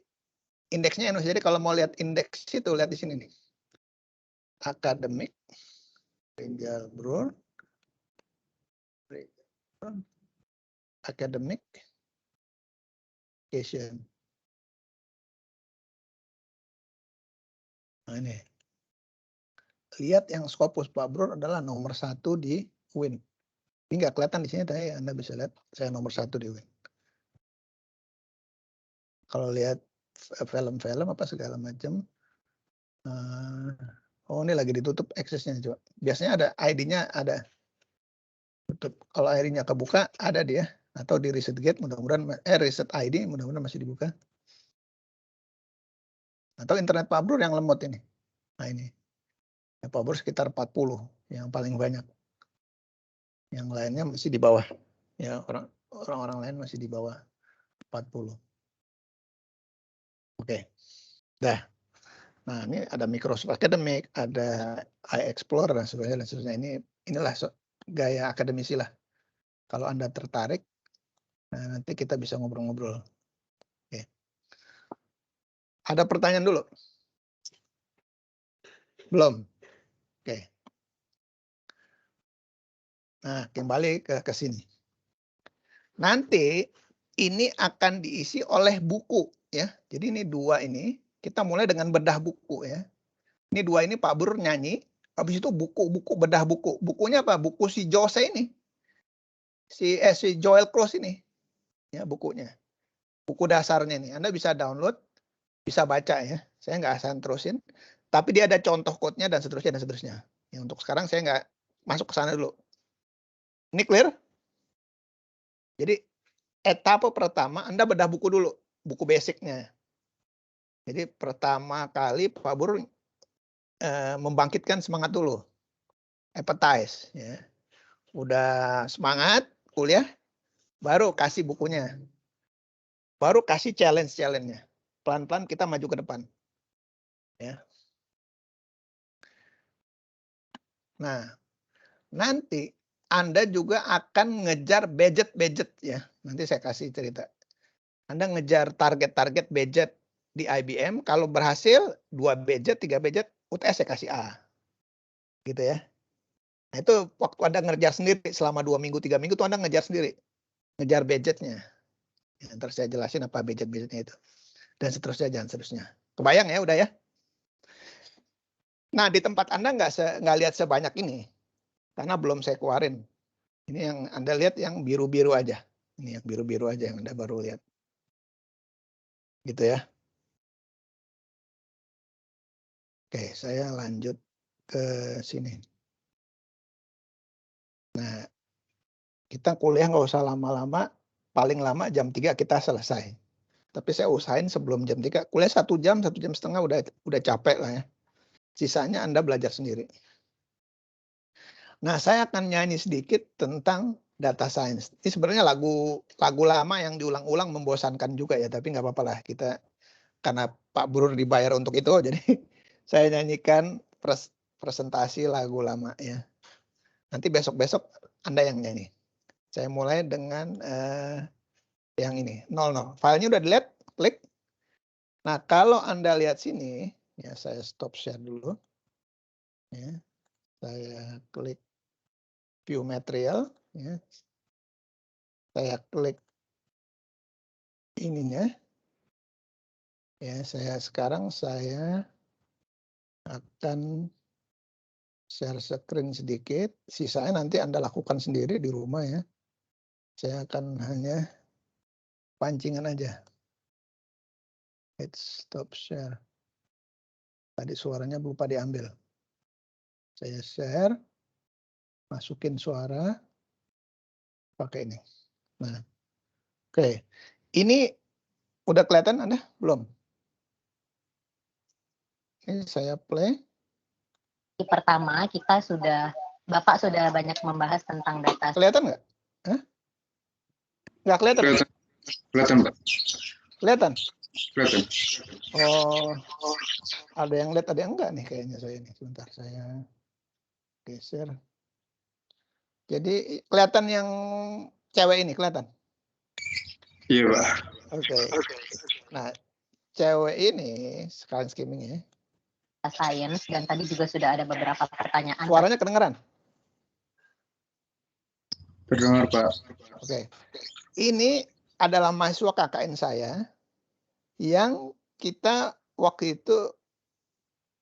indeksnya Indonesia. Jadi kalau mau lihat indeks itu, lihat di sini nih. Akademik, Rijal Brur, Academic Education. Nah ini. Lihat yang Scopus Pak Brur adalah nomor 1 di UIN. Ini nggak kelihatan di sini, tapi Anda bisa lihat saya nomor 1 di UIN. Kalau lihat film-film apa segala macam. Oh ini lagi ditutup aksesnya coba. Biasanya ada ID-nya ada. Tutup. Kalau ID-nya kebuka ada dia. Atau di ResearchGate mudah-mudahan Research ID mudah-mudahan masih dibuka. Atau internet Pak Brur yang lemot ini. Nah ini. Ya, Pak Brur sekitar 40 yang paling banyak. Yang lainnya masih di bawah. Ya orang orang-orang lain masih di bawah 40. Oke. Dah. Nah, ini ada Microsoft Academic, ada iExplorer dan sebagainya. Inilah gaya akademisi lah. Kalau Anda tertarik, nah nanti kita bisa ngobrol-ngobrol. Oke. Ada pertanyaan dulu? Belum? Oke. Nah, kembali ke sini. Nanti ini akan diisi oleh buku ya. Jadi ini 2 ini kita mulai dengan bedah buku ya. Ini 2 ini Pak Bur nyanyi, habis itu buku bedah buku. Bukunya apa? Buku si Jose ini. Si Joel Close ini. Ya, bukunya. Buku dasarnya nih. Anda bisa download, bisa baca ya. Saya nggak akan terusin, tapi dia ada contoh code-nya dan seterusnya. Ya, untuk sekarang saya nggak masuk ke sana dulu. Ini clear? Jadi etapa pertama Anda bedah buku dulu, buku basicnya. Jadi pertama kali Pak Bur membangkitkan semangat dulu, appetize. Ya. Udah semangat kuliah, baru kasih bukunya, baru kasih challenge-nya. Pelan-pelan kita maju ke depan. Ya. Nah, nanti Anda juga akan ngejar budget ya. Nanti saya kasih cerita. Anda ngejar target budget di IBM. Kalau berhasil 2 budget, 3 budget, UTS saya kasih A. Gitu ya. Nah itu waktu Anda ngerjain sendiri selama 2 minggu, 3 minggu itu Anda ngejar sendiri. Ngejar budgetnya. Ya, ntar saya jelasin apa budgetnya itu. Dan seterusnya. Kebayang ya udah ya. Nah di tempat Anda nggak lihat sebanyak ini. Karena belum saya keluarin. Ini yang Anda lihat yang biru-biru aja. Ini yang biru-biru aja yang Anda baru lihat. Gitu ya. Oke, saya lanjut ke sini. Nah, kita kuliah nggak usah lama-lama. Paling lama jam 3 kita selesai. Tapi saya usahain sebelum jam 3. Kuliah 1 jam, 1 jam setengah udah capek lah ya. Sisanya Anda belajar sendiri. Nah, saya akan nyanyi sedikit tentang data science. Ini sebenarnya lagu lama yang diulang-ulang membosankan juga ya, tapi nggak apa-apa lah. Kita karena Pak Brur dibayar untuk itu, jadi saya nyanyikan presentasi lagu lama ya. Nanti besok-besok Anda yang nyanyi. Saya mulai dengan yang ini, 00. Filenya udah dilihat, klik. Nah, kalau Anda lihat sini, ya saya stop share dulu. Ya. Saya klik view material, ya. Saya klik ininya. Ya, sekarang saya akan share screen sedikit. Sisanya nanti Anda lakukan sendiri di rumah ya. Saya akan hanya pancingan aja. Let's stop share. Tadi suaranya lupa diambil. Saya share. Masukin suara. Pakai ini. Nah, oke. Ini udah kelihatan Anda? Belum? Ini saya play. Pertama kita Bapak sudah banyak membahas tentang data. Kelihatan nggak? Hah? Nggak kelihatan? Kelihatan, Pak. Kelihatan? Kelihatan. Oh, ada yang lihat, ada yang enggak nih kayaknya saya ini. Sebentar, saya geser. Jadi kelihatan yang cewek ini, kelihatan? Iya, Pak. Oke. Nah, cewek ini, sekalian skimming ya. Science, dan tadi juga sudah ada beberapa pertanyaan. Suaranya kedengeran? Terdengar, Pak. Oke. Ini adalah mahasiswa KKN saya yang kita waktu itu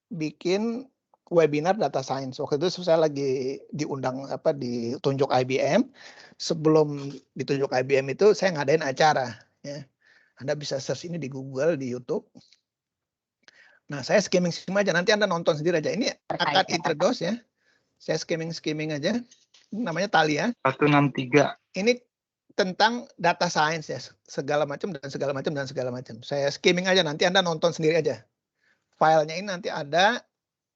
bikin webinar data science. Waktu itu saya lagi diundang ditunjuk IBM. Sebelum ditunjuk IBM itu saya ngadain acara ya. Anda bisa search ini di Google, di YouTube. Nah, saya skimming aja. Nanti Anda nonton sendiri aja. Ini akan introduce ya. Saya skimming aja. Ini namanya Thalia. 163. Ini tentang data science ya, segala macam. Saya skimming aja, nanti Anda nonton sendiri aja. Filenya ini nanti ada.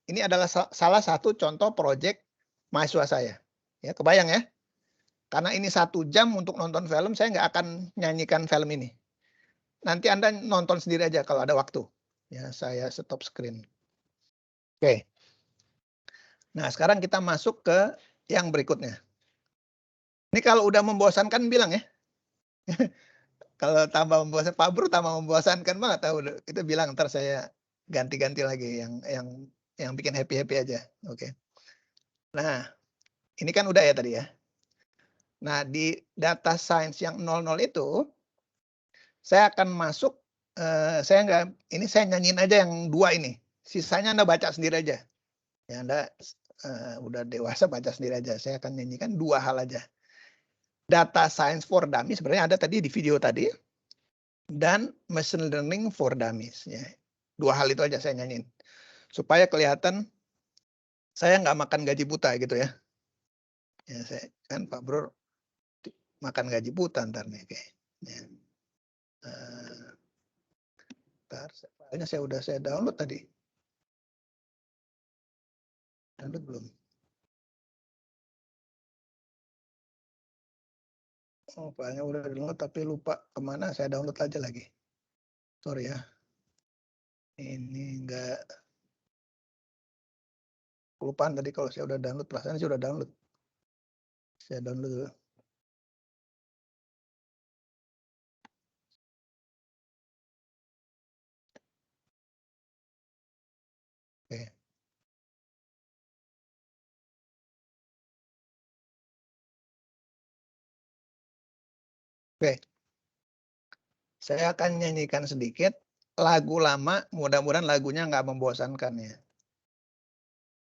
Ini adalah salah satu contoh proyek mahasiswa saya. Ya, kebayang ya? Karena ini 1 jam untuk nonton film, saya nggak akan nyanyikan film ini. Nanti Anda nonton sendiri aja kalau ada waktu. Ya, saya stop screen. Oke. Nah, sekarang kita masuk ke yang berikutnya. Ini kalau udah membosankan bilang ya. Kalau tambah membosankan, Pak Bro tambah membosankan banget, tahu itu bilang, ntar saya ganti-ganti lagi yang bikin happy-happy aja. Oke. Nah, ini kan udah ya tadi ya. Nah, di data science yang 00 itu saya akan masuk, saya nyanyiin aja yang 2 ini. Sisanya Anda baca sendiri aja. Ya, Anda udah dewasa baca sendiri aja. Saya akan nyanyikan 2 hal aja. Data science for dummies sebenarnya ada tadi di video tadi, dan machine learning for dummies. Ya. 2 hal itu aja saya nyanyiin. Supaya kelihatan saya nggak makan gaji buta gitu ya. Ya, saya kan Pak Bro makan gaji buta ntar nih. Oke. Ya. Ntar, filenya saya download tadi. Download belum? Oh, filenya udah download tapi lupa kemana, saya download aja lagi. Sorry ya. Ini enggak. Kelupaan tadi kalau saya udah download, perasaan saya udah download. Saya download dulu. Oke. Oke. Saya akan nyanyikan sedikit lagu lama, mudah-mudahan lagunya nggak membosankan ya.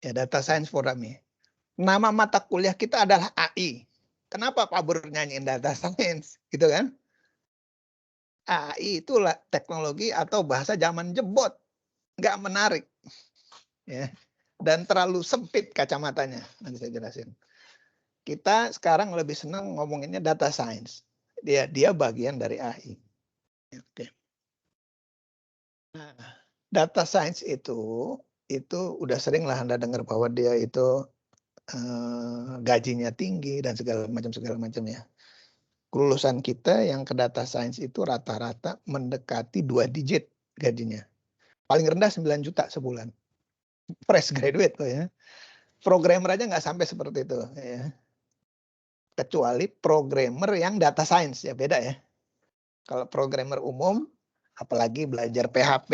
Ya, Data Science for Dummies. Nama mata kuliah kita adalah AI. Kenapa Pak Bro nyanyiin Data Science? Gitu kan? AI itulah teknologi atau bahasa zaman jebot. Nggak menarik. Ya. Dan terlalu sempit kacamatanya. Nanti saya jelasin. Kita sekarang lebih senang ngomonginnya data science. Dia bagian dari AI. Oke. Nah, data science itu udah sering lah Anda dengar bahwa dia itu gajinya tinggi dan segala macam ya. Kelulusan kita yang ke data science itu rata-rata mendekati 2 digit gajinya. Paling rendah 9 juta sebulan. Fresh graduate tuh ya. Programmer aja nggak sampai seperti itu ya. Kecuali programmer yang data science ya, beda ya. Kalau programmer umum, apalagi belajar PHP,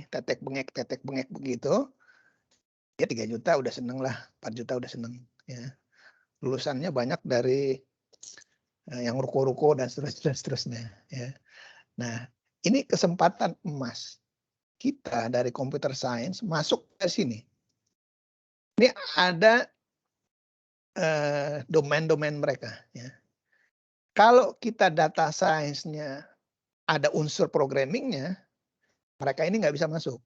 tetek bengek begitu, ya 3 juta udah seneng lah, 4 juta udah seneng ya. Lulusannya banyak dari yang ruko-ruko dan seterusnya ya. Nah, ini kesempatan emas kita dari computer science masuk ke sini. Ini ada domain-domain mereka ya. Kalau kita data science-nya ada unsur programmingnya, mereka ini nggak bisa masuk.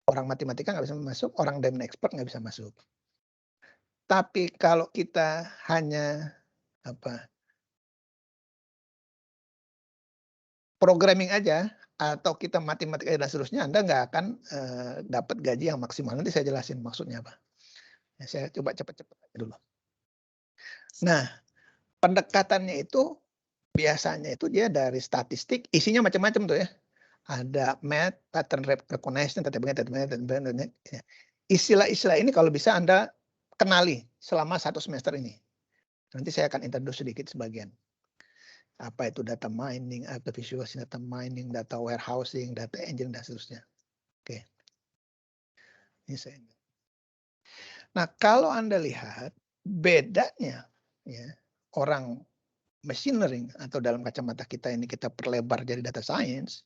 Orang matematika nggak bisa masuk, orang domain expert nggak bisa masuk. Tapi kalau kita hanya programming aja, atau kita matematika dan seterusnya, Anda nggak akan dapat gaji yang maksimal. Nanti saya jelasin maksudnya apa. Ya, saya coba cepat-cepat dulu. Nah, pendekatannya itu biasanya itu dia dari statistik, isinya macam-macam tuh ya. Ada math, pattern recognition, istilah-istilah ini kalau bisa Anda kenali selama 1 semester ini. Nanti saya akan introduce sedikit sebagian. Apa itu data mining, artificial data mining, data warehousing, data engine, dan seterusnya. Oke. Ini saya. Nah, kalau Anda lihat bedanya ya, orang machine learning atau dalam kacamata kita ini kita perlebar jadi data science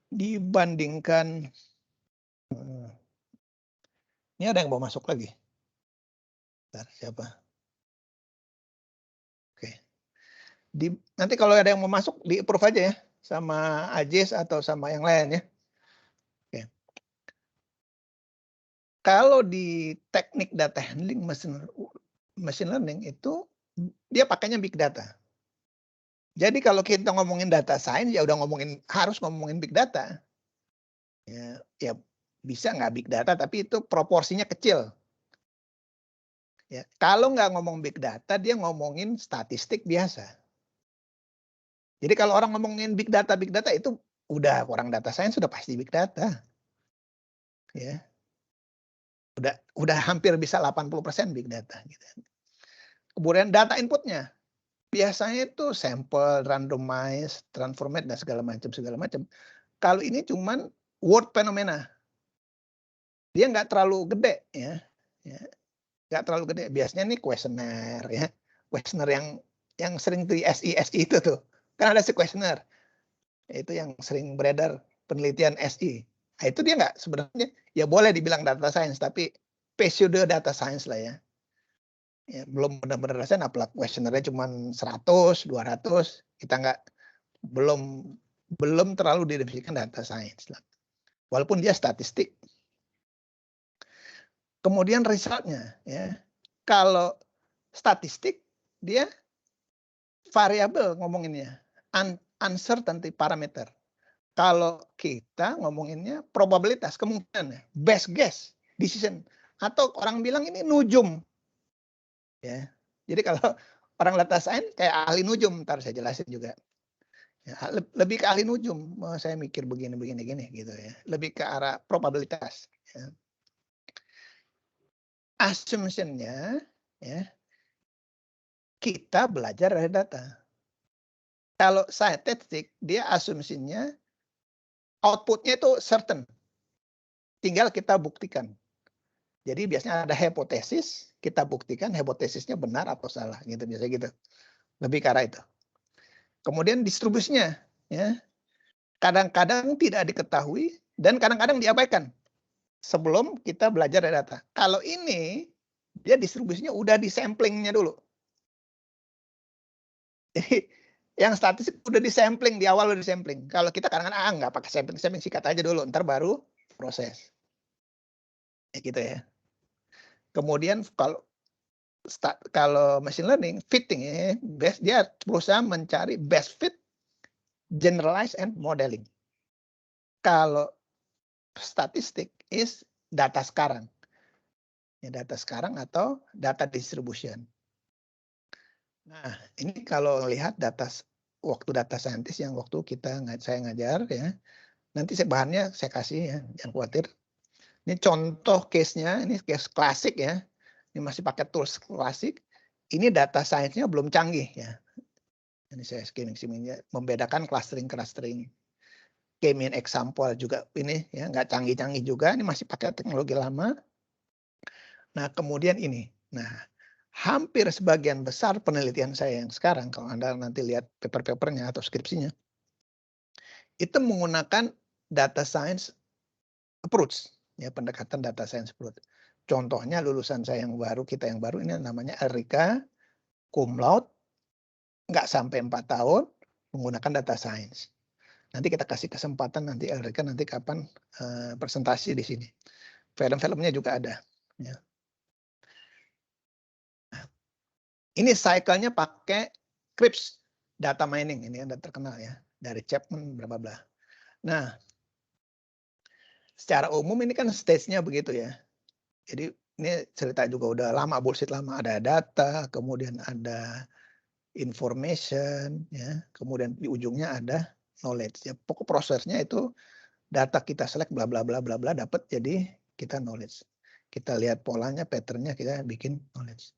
dibandingkan ini ada yang mau masuk lagi. Bentar, siapa? Oke. Nanti kalau ada yang mau masuk di approve aja ya sama Ajis atau sama yang lain ya. Oke. Kalau di teknik data handling machine learning itu dia pakainya big data. Jadi kalau kita ngomongin data science ya udah harus ngomongin big data. Ya bisa nggak big data tapi itu proporsinya kecil. Ya, kalau nggak ngomong big data, dia ngomongin statistik biasa. Jadi kalau orang ngomongin big data itu udah orang data science sudah pasti big data. Ya. Udah hampir bisa 80% big data gitu. Kemudian data inputnya biasanya itu sampel, randomize, transformate dan segala macam. Kalau ini cuman word fenomena. Dia nggak terlalu gede ya. Nggak terlalu gede. Biasanya nih kuesioner ya. Kuesioner yang sering di SI itu tuh. Kan ada si kuesioner. Itu yang sering beredar penelitian SI. Nah, itu dia nggak sebenarnya ya boleh dibilang data science tapi pseudo data science lah ya. Ya belum benar-benar data science, apalagi kuesionernya cuma 100, 200, kita nggak belum terlalu didefinisikan data science lah. Walaupun dia statistik. Kemudian resultnya ya. Kalau statistik dia variabel ngomonginnya, uncertainty parameter. Kalau kita ngomonginnya probabilitas, kemungkinan, best guess, decision, atau orang bilang ini nujum. Ya. Jadi kalau orang data science kayak ahli nujum, ntar saya jelasin juga. Ya, lebih ke ahli nujum, saya mikir begini gitu ya. Lebih ke arah probabilitas. Ya. Assumption-nya ya, kita belajar dari data. Kalau statistik, dia asumsinya outputnya itu certain. Tinggal kita buktikan. Jadi biasanya ada hipotesis, kita buktikan hipotesisnya benar atau salah. Gitu biasanya gitu. Lebih ke arah itu. Kemudian distribusinya. Ya, kadang-kadang tidak diketahui dan kadang-kadang diabaikan. Sebelum kita belajar dari data. Kalau ini, dia distribusinya udah di samplingnya dulu. Jadi yang statistik udah di sampling, di awal udah di sampling. Kalau kita kadang-kadang nggak pakai sampling sikat aja dulu, ntar baru proses. Ya gitu ya. Kemudian kalau machine learning fitting ya, dia berusaha mencari best fit, generalize and modeling. Kalau statistik is data sekarang. Ya, data sekarang atau data distribution. Nah, ini kalau lihat waktu data scientist yang waktu saya ngajar ya. Nanti bahannya saya kasih ya, jangan khawatir. Ini contoh case-nya, ini case klasik ya. Ini masih pakai tools klasik. Ini data science-nya belum canggih ya. Ini saya skimming-skimmingnya membedakan clustering. K-mean example juga ini ya nggak canggih-canggih juga. Ini masih pakai teknologi lama. Nah kemudian ini. Nah hampir sebagian besar penelitian saya yang sekarang, kalau Anda nanti lihat paper-papernya atau skripsinya, itu menggunakan data science approach, ya pendekatan data science approach. Contohnya lulusan saya yang baru, kita yang baru ini namanya Erika, cum laude, nggak sampai 4 tahun, menggunakan data science. Nanti kita kasih kesempatan nanti Erika nanti kapan presentasi di sini. Film-filmnya juga ada. Ya. Ini cycle-nya pakai Crisp data mining, ini yang terkenal ya, dari Chapman bla bla bla. Nah, secara umum ini kan stage-nya begitu ya. Jadi ini cerita juga udah lama, bullshit lama, ada data, kemudian ada information, ya, kemudian di ujungnya ada knowledge. Ya, pokok prosesnya itu data kita select bla bla bla bla bla dapat jadi kita knowledge. Kita lihat polanya, patternnya kita bikin knowledge.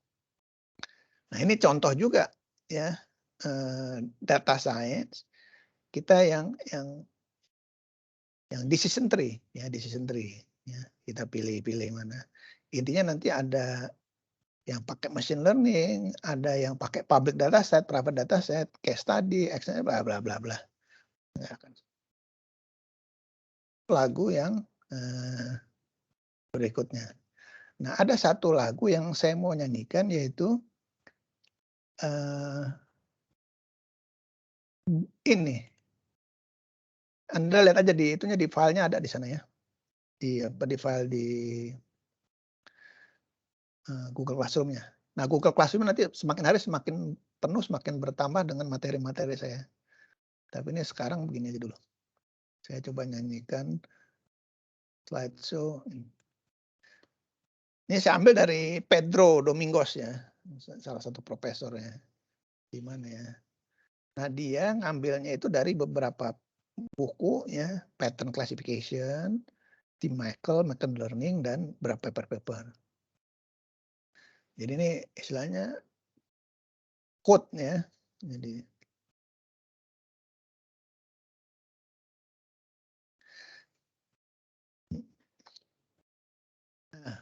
Nah ini contoh juga ya data science kita yang decision tree ya kita pilih mana. Intinya nanti ada yang pakai machine learning, ada yang pakai public data set, private data set, case study, bla bla bla bla. Lagu yang berikutnya. Nah, ada satu lagu yang saya mau nyanyikan yaitu ini. Anda lihat aja di filenya ada di sana ya. Di file di Google Classroom-nya. Nah, Google Classroom nanti semakin hari semakin penuh, semakin bertambah dengan materi-materi saya. Tapi ini sekarang begini aja dulu. Saya coba nyanyikan slideshow. Ini saya ambil dari Pedro Domingos ya, salah satu profesornya. Di mana ya? Nah, dia ngambilnya itu dari beberapa buku ya, pattern classification, Tim Michael, machine learning, dan beberapa paper-paper. Jadi ini istilahnya code ya. Jadi nah,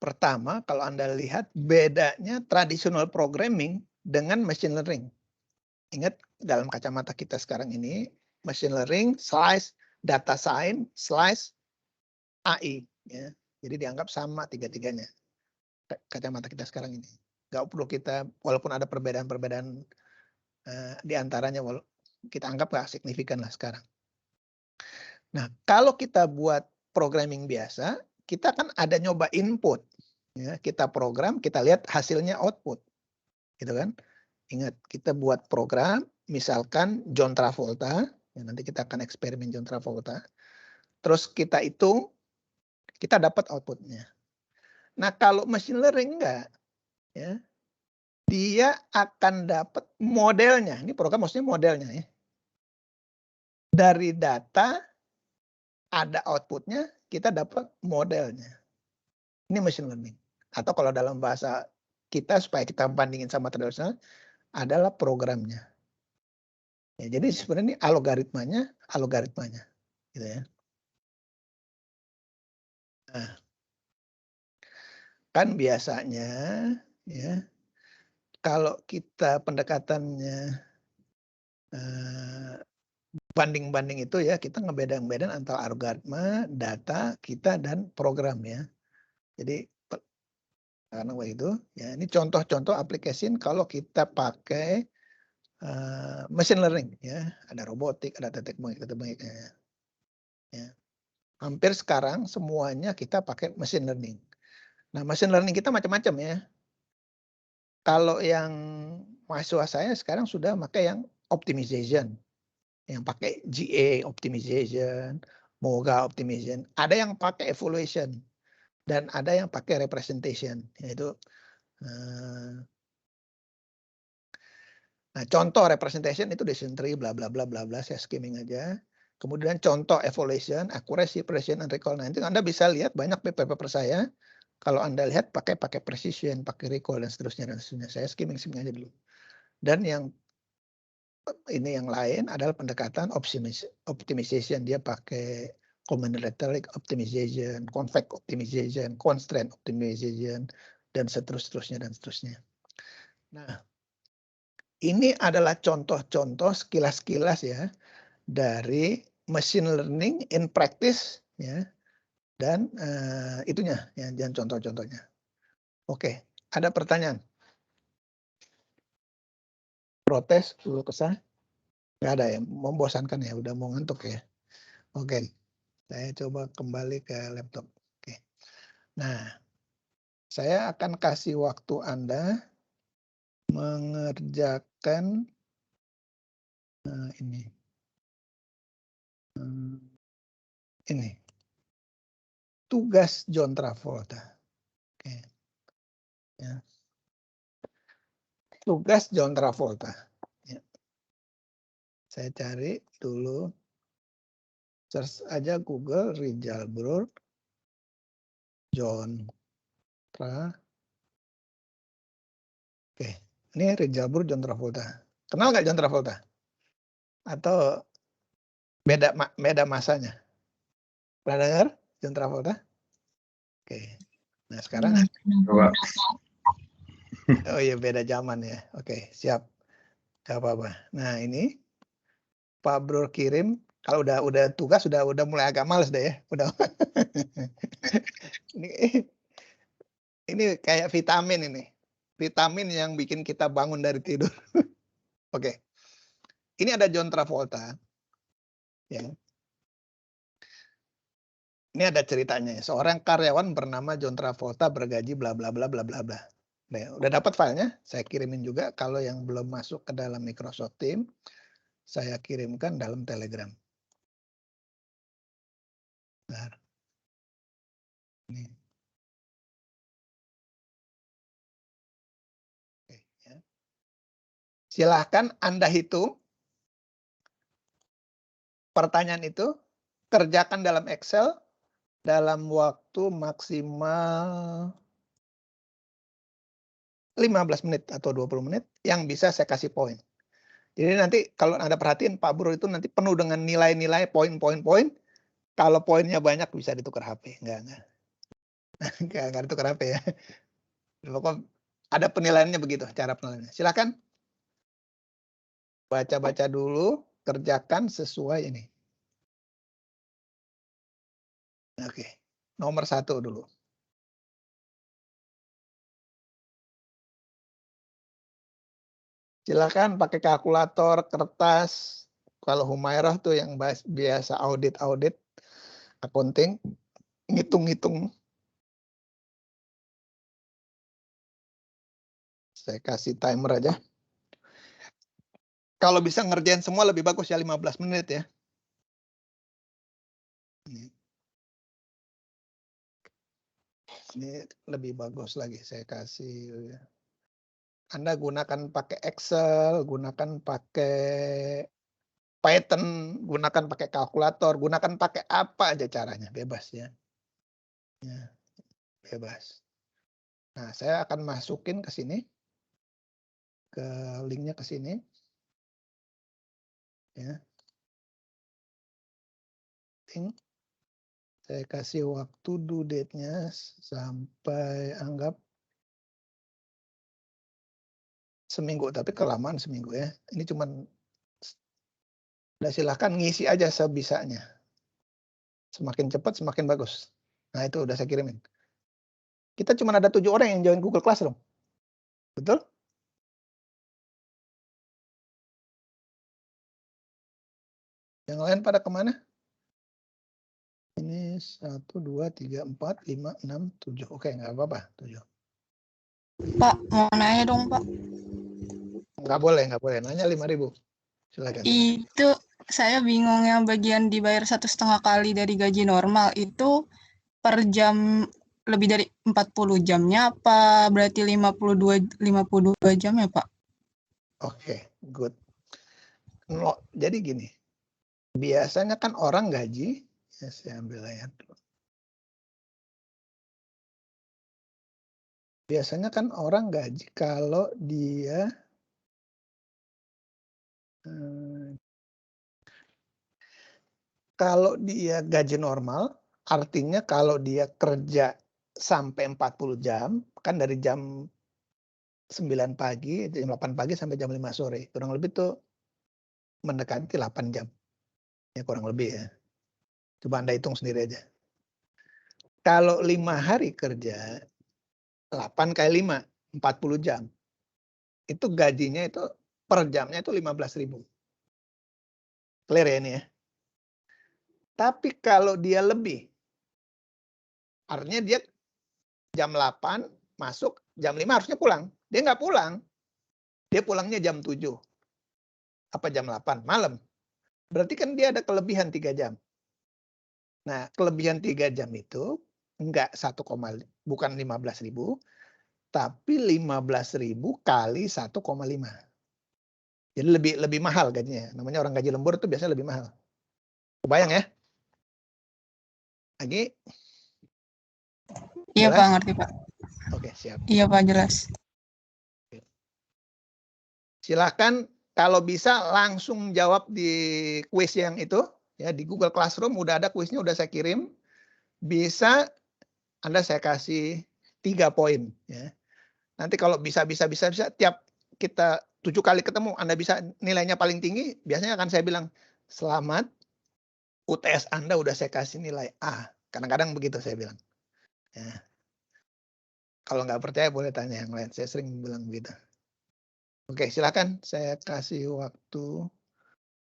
pertama, kalau Anda lihat bedanya traditional programming dengan machine learning. Ingat, dalam kacamata kita sekarang ini, machine learning, slice, data science, slice, AI. Ya. Jadi dianggap sama tiga-tiganya. Kacamata kita sekarang ini. Nggak perlu kita, walaupun ada perbedaan-perbedaan di antaranya, kita anggap nggak signifikan lah sekarang. Nah, kalau kita buat programming biasa, kita kan ada nyoba input. Ya, kita program, kita lihat hasilnya output. Gitu kan? Ingat, kita buat program, misalkan John Travolta, ya nanti kita akan eksperimen John Travolta. Terus kita hitung, kita dapat outputnya. Nah, kalau machine learning enggak, ya, dia akan dapat modelnya. Ini program maksudnya modelnya ya. Dari data ada outputnya, kita dapat modelnya. Ini machine learning. Atau kalau dalam bahasa kita supaya kita bandingin sama tradisional adalah programnya. Ya, jadi sebenarnya ini algoritmanya, gitu ya. Nah, kan biasanya ya kalau kita pendekatannya banding-banding itu ya kita ngebeda-bedain antara algoritma, data kita dan program ya. Jadi karena begitu ya ini contoh-contoh aplikasi kalau kita pakai machine learning ya, ada robotik, ada teknik ya. Hampir sekarang semuanya kita pakai machine learning. Nah, machine learning kita macam-macam ya. Kalau yang mahasiswa saya sekarang sudah pakai yang optimization, yang pakai GA optimization, MOGA optimization. Ada yang pakai evaluation dan ada yang pakai representation, yaitu nah, contoh representation itu decision tree bla bla bla bla bla, saya skimming aja. Kemudian contoh evaluation, accuracy, precision, and recall. Nah, itu Anda bisa lihat banyak paper-paper saya. Kalau Anda lihat pakai precision, pakai recall dan seterusnya. Saya skimming aja dulu. Dan yang ini yang lain adalah pendekatan optimization. Dia pakai combinatorial optimization, convex optimization, constraint optimization, dan seterusnya dan seterusnya. Nah, ini adalah contoh-contoh sekilas-kilas ya dari machine learning in practice ya, dan itunya ya, dan contoh-contohnya. Oke, ada pertanyaan? Protes, dulu kesah? Nggak ada ya, membosankan ya, udah mau ngantuk ya. Oke, saya coba kembali ke laptop. Oke. Nah, saya akan kasih waktu Anda mengerjakan ini. Ini. Tugas John Travolta. Oke. Ya. Tugas John Travolta. Ya. Saya cari dulu. Search aja Google Rijal Brur John Tra. Oke, ini Rijal Brur John Travolta. Kenal nggak John Travolta? Atau beda masanya? Pernah dengar John Travolta? Oke. Nah, sekarang oh iya beda zaman ya. Oke, siap. Gak apa-apa. Nah, ini Pak Brur kirim. Kalau udah tugas udah mulai agak males deh ya. Udah. ini kayak vitamin ini. Vitamin yang bikin kita bangun dari tidur. Oke. Ini ada John Travolta. Ya. Ini ada ceritanya. Seorang karyawan bernama John Travolta bergaji bla bla bla bla bla bla. Nah, udah dapat filenya? Saya kirimin juga. Kalau yang belum masuk ke dalam Microsoft Teams, saya kirimkan dalam Telegram. Nah. Ini. Oke, ya. Silahkan Anda hitung pertanyaan itu, kerjakan dalam Excel dalam waktu maksimal 15 menit atau 20 menit yang bisa saya kasih poin. Jadi nanti kalau Anda perhatiin Pak Bro itu nanti penuh dengan nilai-nilai poin-poin-poin. Kalau poinnya banyak bisa ditukar HP. Enggak. Enggak ditukar HP ya. Pokoknya ada penilaiannya begitu, cara penilaiannya. Silakan baca-baca dulu, kerjakan sesuai ini. Oke, nomor 1 dulu. Silakan pakai kalkulator, kertas. Kalau Humairah tuh yang biasa audit, accounting, ngitung-ngitung. Saya kasih timer aja. Kalau bisa ngerjain semua lebih bagus ya 15 menit ya. Ini lebih bagus lagi saya kasih. Anda gunakan pakai Excel, gunakan pakai Python, gunakan pakai kalkulator, gunakan pakai apa aja caranya, bebas ya. Ya, bebas. Nah, saya akan masukin ke sini, ke linknya ke sini. Ya. Saya kasih waktu due date-nya sampai anggap seminggu, tapi kelamaan seminggu ya. Ini cuman udah silahkan ngisi aja sebisanya. Semakin cepat semakin bagus. Nah itu udah saya kirimin. Kita cuma ada 7 orang yang join Google Classroom. Betul? Yang lain pada kemana? Ini 1, 2, 3, 4, 5, 6, 7. Oke, nggak apa-apa. 7. Pak, mau nanya dong, Pak. Nggak boleh. Nanya 5.000. Silakan. Itu saya bingung yang bagian dibayar 1,5 kali dari gaji normal itu per jam lebih dari 40 jamnya apa berarti 52 jamnya, Pak? Oke, good. No, jadi gini. Biasanya kan orang gaji, ya saya ambil layar dulu. Biasanya kan orang gaji kalau dia gaji normal, artinya kalau dia kerja sampai 40 jam, kan dari jam 9 pagi, jam 8 pagi sampai jam 5 sore. Kurang lebih tuh mendekati 8 jam. Ya kurang lebih ya. Coba Anda hitung sendiri aja. Kalau 5 hari kerja, 8 kali 5, 40 jam. Itu gajinya itu per jamnya itu 15.000. Clear ya ini ya. Tapi kalau dia lebih, artinya dia jam 8 masuk, jam 5 harusnya pulang. Dia nggak pulang. Dia pulangnya jam 7. Apa jam 8? Malam. Berarti kan dia ada kelebihan 3 jam. Nah, kelebihan 3 jam itu enggak bukan 15.000, tapi 15.000 kali 1,5. Jadi lebih mahal gajinya. Namanya orang gaji lembur itu biasanya lebih mahal. Kebayang ya? Lagi? Iya, Jelas? Pak, ngerti, Pak. Oke, siap. Iya, Pak, jelas. Silakan kalau bisa langsung jawab di kuis yang itu. Ya, di Google Classroom udah ada kuisnya, udah saya kirim. Bisa Anda saya kasih 3 poin. Ya. Nanti kalau bisa tiap kita 7 kali ketemu, Anda bisa nilainya paling tinggi, biasanya akan saya bilang, selamat, UTS Anda udah saya kasih nilai A. Kadang-kadang begitu saya bilang. Ya. Kalau nggak percaya boleh tanya yang lain, saya sering bilang begitu. Oke, silakan saya kasih waktu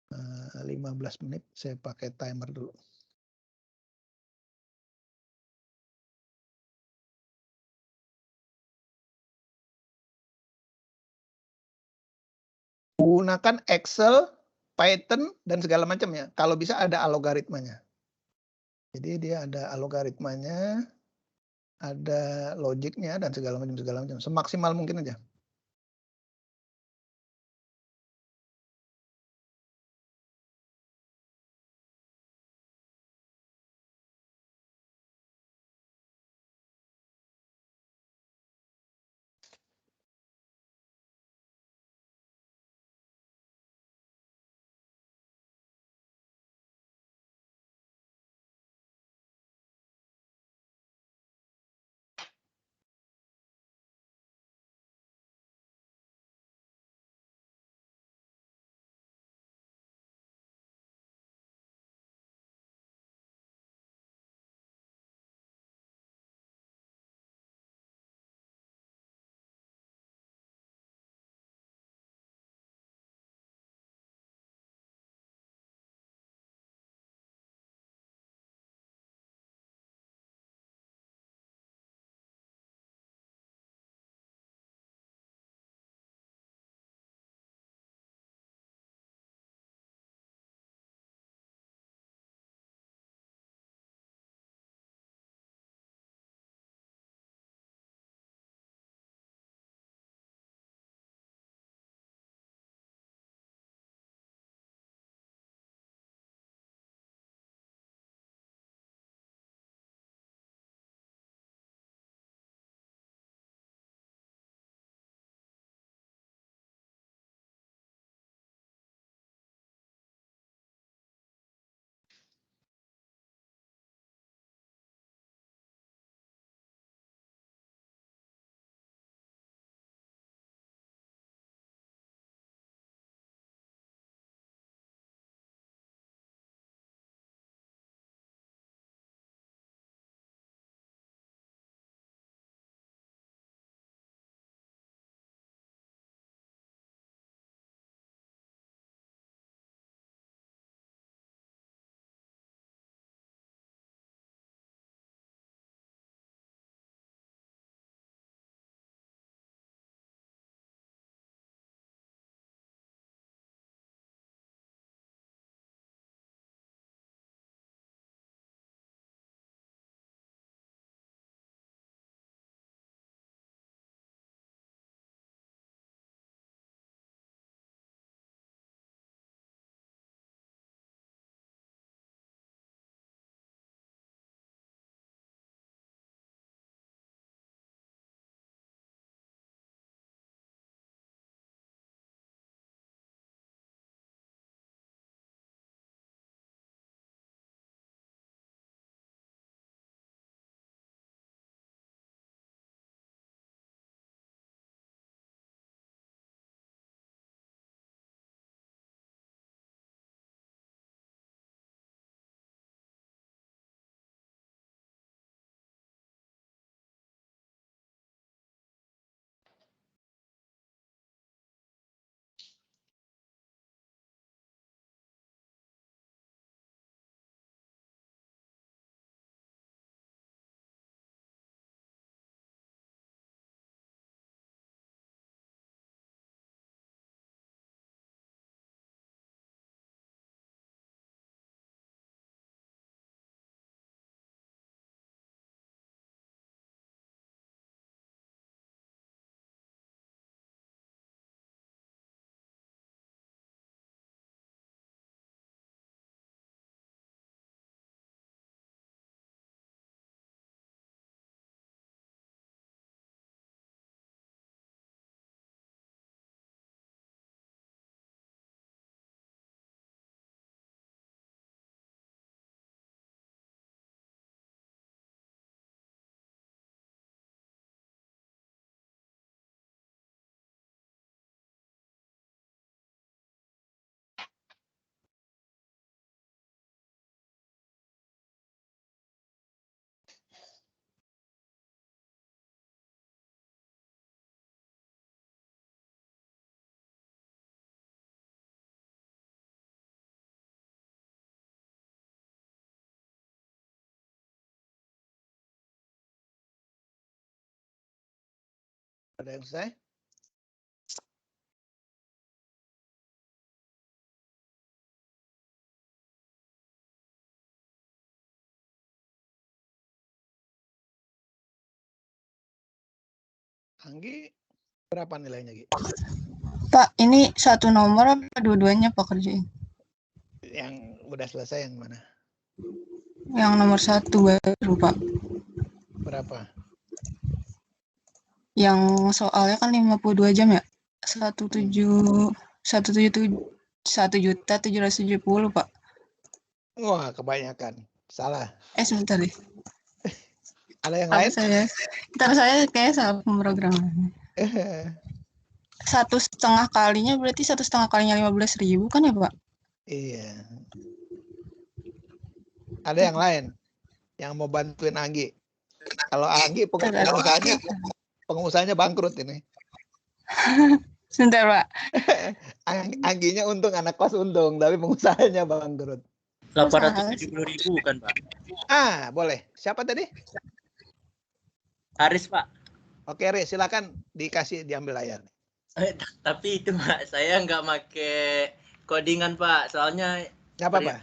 15 menit, saya pakai timer dulu. Gunakan Excel, Python, dan segala macam ya. Kalau bisa ada algoritmanya. Jadi dia ada algoritmanya. ada logiknya dan segala macam semaksimal mungkin aja. Ada yang selesai? Anggi, berapa nilainya, Gi? Pak, ini satu nomor apa dua-duanya Pak kerjain? Yang udah selesai yang mana? Yang nomor 1 baru Pak. Berapa? Yang soalnya kan 52 jam ya? 1.770.000 Pak. Wah, kebanyakan. Salah. Sebentar deh. Ada yang Apa lain? Ntar saya kayak salah pemrograman. 1,5 kalinya berarti 1,5 kalinya 15.000 kan ya Pak? Iya. Ada yang lain yang mau bantuin Anggi? Kalau Anggi pengusahanya bangkrut ini. Sebentar Pak. Angginya untung, anak kos untung, tapi pengusahanya bangkrut. 870.000 kan Pak? Boleh. Siapa tadi? Haris Pak. Oke, Riz, silakan diambil layar. Tapi itu Pak, saya nggak pakai codingan Pak, soalnya nggak apa-apa.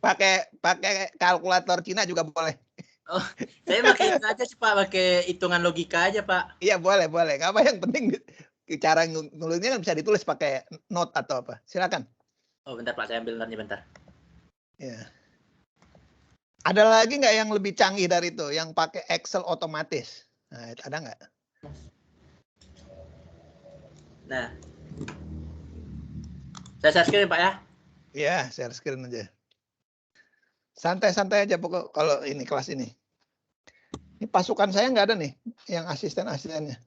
Pakai kalkulator Cina juga boleh. Oh, saya pakai itu aja sih Pak, pakai hitungan logika aja Pak. Iya boleh. Nggak apa, yang penting cara nulisnya kan bisa ditulis pakai note atau apa. Silakan. Oh bentar Pak, saya ambil note-nya bentar. Ya. Ada lagi nggak yang lebih canggih dari itu, yang pakai Excel otomatis? Nah, ada nggak? Nah, saya share screen Pak ya? Iya, share screen aja. Santai-santai aja pokok kalau ini kelas ini. Ini pasukan saya nggak ada nih, yang asisten-asistennya.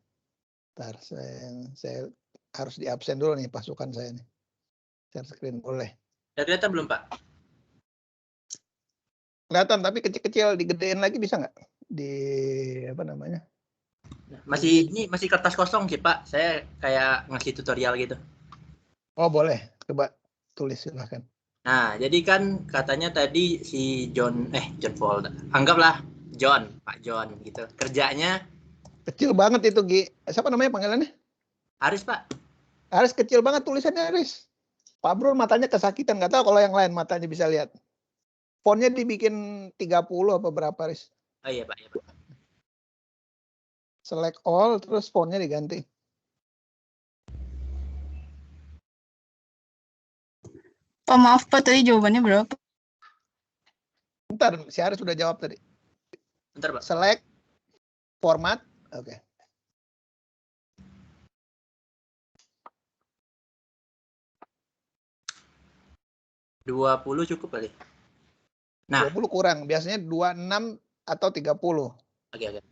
Ntar saya harus di absen dulu nih pasukan saya nih. Share screen boleh. Udah kelihatan belum Pak? Kelihatan, tapi kecil-kecil, digedein lagi bisa nggak? Di apa namanya? Masih kertas kosong sih Pak. Saya kayak ngasih tutorial gitu. Oh boleh, coba tulis silahkan. Nah, jadi kan katanya tadi si John Paul, anggaplah Pak John gitu. Kerjanya kecil banget itu, Gi. Siapa namanya panggilannya? Haris Pak. Haris, kecil banget tulisannya, Haris. Pak Bro matanya kesakitan, nggak tahu kalau yang lain matanya bisa lihat. Fontnya dibikin 30 apa berapa, Haris? Oh iya Pak, Select all, terus fontnya diganti. Pak maaf Pak, tadi jawabannya berapa? Bentar, si Haris sudah jawab tadi. Bentar Pak. Select, format, oke. Okay. 20 cukup kali. Nah, 20 kurang, biasanya 26 atau 30. Oke.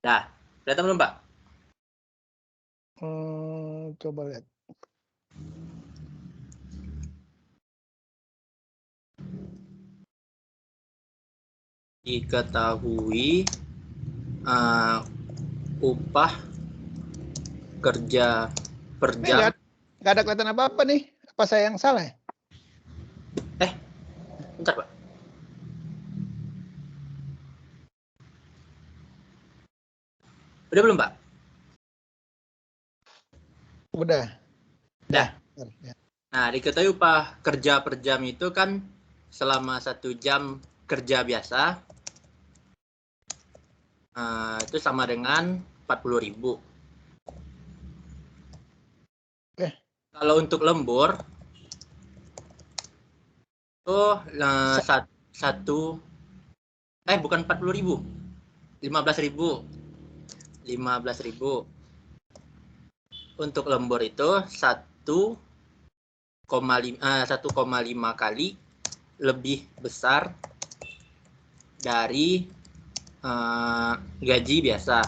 Nah, kelihatan belum Pak? Coba lihat. Diketahui upah kerja per jam. Nggak ada kelihatan apa-apa nih. Apa saya yang salah ya? Bentar Pak. Udah belum Pak? Udah. Nah, diketahui upah kerja per jam itu kan selama 1 jam kerja biasa itu sama dengan 40.000. Kalau untuk lembur tuh bukan 40.000, 15.000. Untuk lembur itu 1,5 kali lebih besar dari gaji biasa.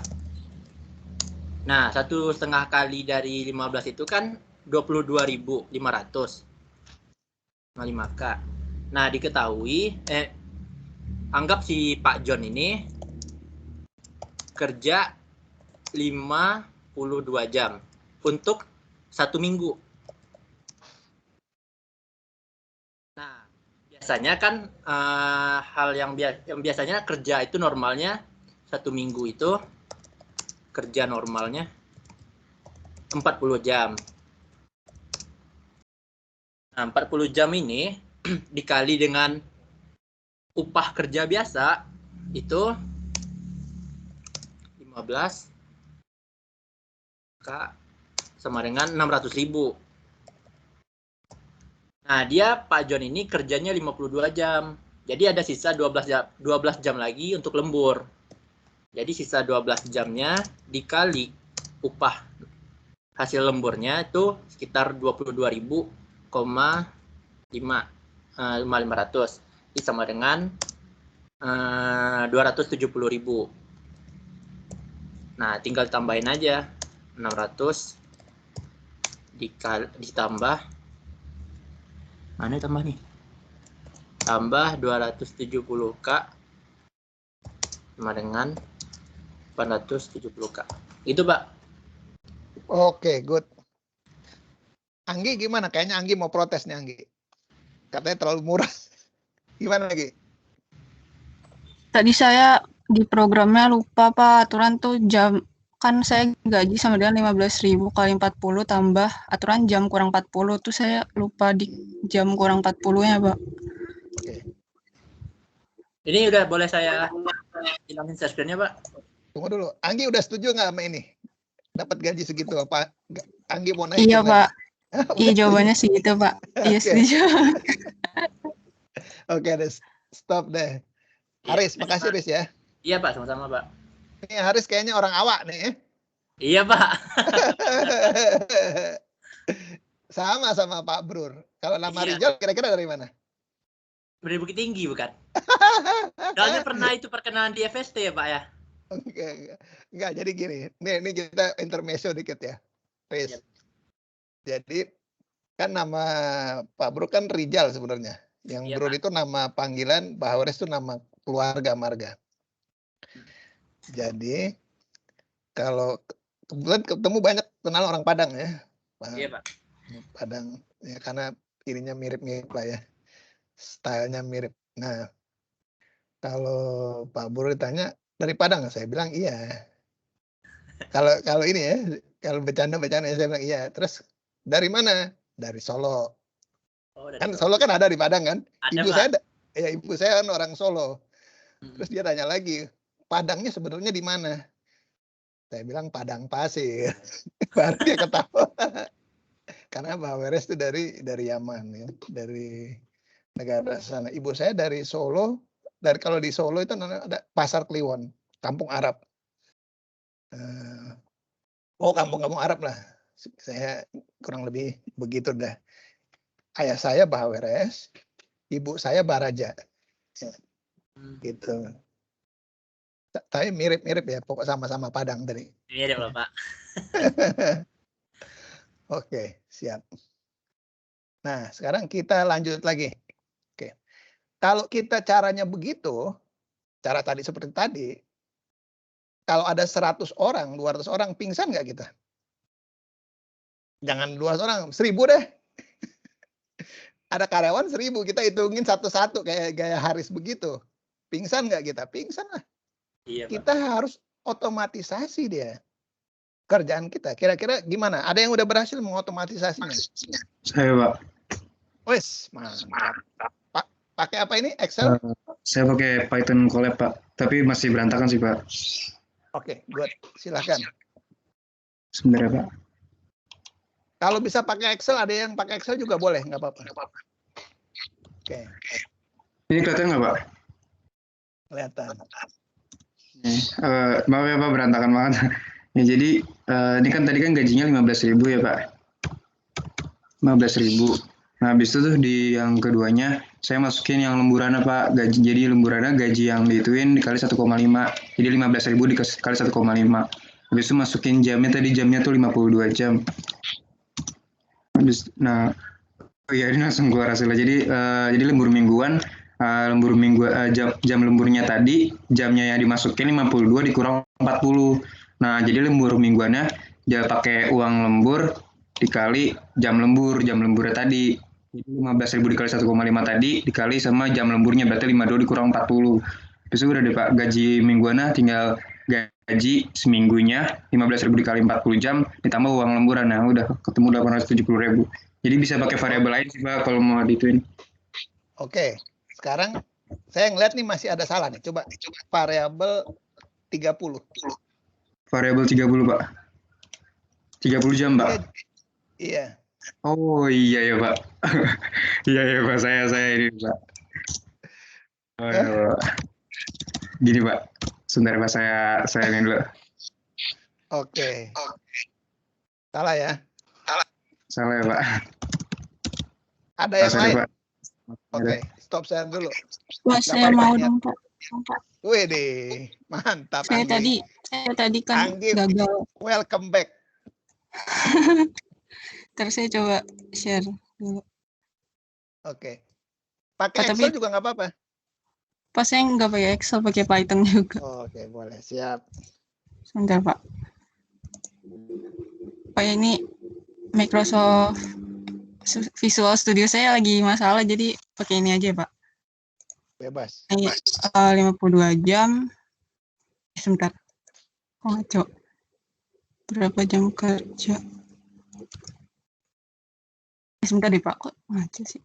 Nah, 1,5 kali dari 15 itu kan 22.500. 5K. Nah, diketahui anggap si Pak John ini kerja 52 jam untuk 1 minggu. Nah, biasanya kan hal yang biasanya kerja itu normalnya 1 minggu itu kerja normalnya 40 jam. Nah, 40 jam ini dikali dengan upah kerja biasa itu 15 K sama dengan 600.000. Nah, dia Pak John ini kerjanya 52 jam. Jadi ada sisa 12 jam lagi untuk lembur. Jadi sisa 12 jamnya dikali upah hasil lemburnya itu sekitar 22.500. Ini sama dengan 270.000. Nah, tinggal tambahin aja 600 ditambah mana tambah nih? Tambah 270K sama dengan 870K. Itu, Pak. Oke, good. Anggi gimana? Kayaknya Anggi mau protes nih, Anggi. Katanya terlalu murah. Gimana lagi? Tadi saya di programnya lupa Pak, aturan tuh jam, kan saya gaji sama dengan 15.000 kali 40 tambah aturan jam kurang 40 tuh saya lupa di jam kurang 40-nya Pak. Oke. Ini udah boleh saya hilangin share screen-nya, Pak? Tunggu dulu. Anggi udah setuju nggak sama ini? Dapat gaji segitu apa? Anggi mau naik? Iya Pak. Iya jawabannya sih itu Pak. Iya setuju. Oke, stop deh. Haris, makasih Haris ya. Iya Pak, sama-sama Pak. Ini Haris kayaknya orang awak nih. Iya Pak. Sama Pak Brur. Kalau nama Rijal kira-kira dari mana? Dari Bukit Tinggi bukan? Soalnya pernah itu perkenalan di FST ya Pak ya? Enggak, jadi gini. Ini kita intermezzo dikit ya. Haris. Jadi kan nama Pak Brur kan Rijal sebenarnya. Yang Brur itu nama panggilan, Pak Haris itu nama keluarga marga. Jadi kalau kebetulan ketemu banyak kenal orang Padang ya. Iya Pak. Padang ya karena ininya mirip-mirip lah ya. Stylenya mirip. Nah, kalau Pak Brur ditanya dari Padang, saya bilang iya. Kalau ini ya, kalau bercanda saya bilang iya. Terus dari mana? Dari Solo. Kan Solo kan ada di Padang kan? Ada, ibu saya kan orang Solo. Terus dia tanya lagi, Padangnya sebenarnya di mana? Saya bilang Padang Pasir. Baru dia ketawa. Karena Pak Weres itu dari Yaman ya, dari negara sana. Ibu saya dari Solo. Kalau di Solo itu ada Pasar Kliwon, Kampung Arab. Kampung-kampung Arab lah. Saya kurang lebih begitu dah. Ayah saya Bahaweres, ibu saya Baraja. Ya, gitu. Tapi mirip-mirip ya, pokok sama-sama Padang tadi. Mirip loh Pak. Oke, siap. Nah, sekarang kita lanjut lagi. Oke. Kalau kita caranya begitu, cara tadi seperti tadi, kalau ada 100 orang, 200 orang, pingsan nggak kita? Jangan 200 orang, 1000 deh. Ada karyawan 1000, kita hitungin satu-satu kayak gaya Haris begitu. Pingsan nggak kita? Pingsan lah. Iya, kita harus otomatisasi dia. Kerjaan kita. Kira-kira gimana? Ada yang udah berhasil mengotomatisasinya? Saya Pak. Wes, mantap. Pakai apa ini? Excel? Saya pakai Python Colab Pak. Tapi masih berantakan sih Pak. Oke, good. Silakan. Sebentar ya Pak. Kalau bisa pakai Excel, ada yang pakai Excel juga boleh, nggak apa-apa. Oke. Ini kelihatan nggak Pak? Kelihatan. Maaf ya Pak, berantakan banget. Ya, jadi ini kan tadi kan gajinya 15.000 ya Pak. 15.000. Nah, habis itu tuh di yang keduanya saya masukin yang lemburannya Pak. Jadi lemburannya gaji yang diituin dikali 1,5. Jadi 15.000 dikali 1,5. Habis itu masukin jamnya, tadi jamnya tuh 52 jam. Nah, ini langsung keluar hasilnya. Jadi lembur mingguan, jam lemburnya tadi, jamnya yang dimasukin 52 dikurang 40. Nah, jadi lembur mingguannya dia pakai uang lembur dikali jam lemburnya tadi. Jadi 15.000 dikali 1,5 tadi dikali sama jam lemburnya, berarti 52 dikurang 40. Terus udah deh Pak, gaji mingguannya tinggal gaji seminggunya 15.000 dikali 40 jam ditambah uang lemburan. Nah, udah ketemu 870.000. Jadi bisa pakai variabel lain sih Pak kalau mau dituin. Oke, sekarang Saya ngeliat nih masih ada salah nih. Coba variabel 30. Variabel 30, Pak. 30 jam, Pak. Iya. Oh iya ya, Pak. Iya ya, Pak. Saya ini, Pak. Oh, iya, Pak. Gini, Pak. Sebentar, Pak. Saya ini dulu. Oke. Salah ya? Salah ya, Pak. Ada yang Sorry, lain? Pak. Oke, stop share dulu. Wah, saya mau dong, Pak. Wih deh, mantap Saya Anggi. tadi kan Anggi, gagal. welcome back. Terus saya coba share dulu. Oke. Pakai Tapi Excel juga nggak apa-apa. pas saya nggak pakai Excel, pakai Python juga. Oke, boleh. Siap. Sebentar, Pak. Pak, ini Microsoft Visual Studio saya lagi masalah, jadi pakai ini aja, Pak. Bebas. Ini 52 jam. Sebentar. Oh, ngaco. Berapa jam kerja? Sebentar deh, Pak. Kok ngaco sih?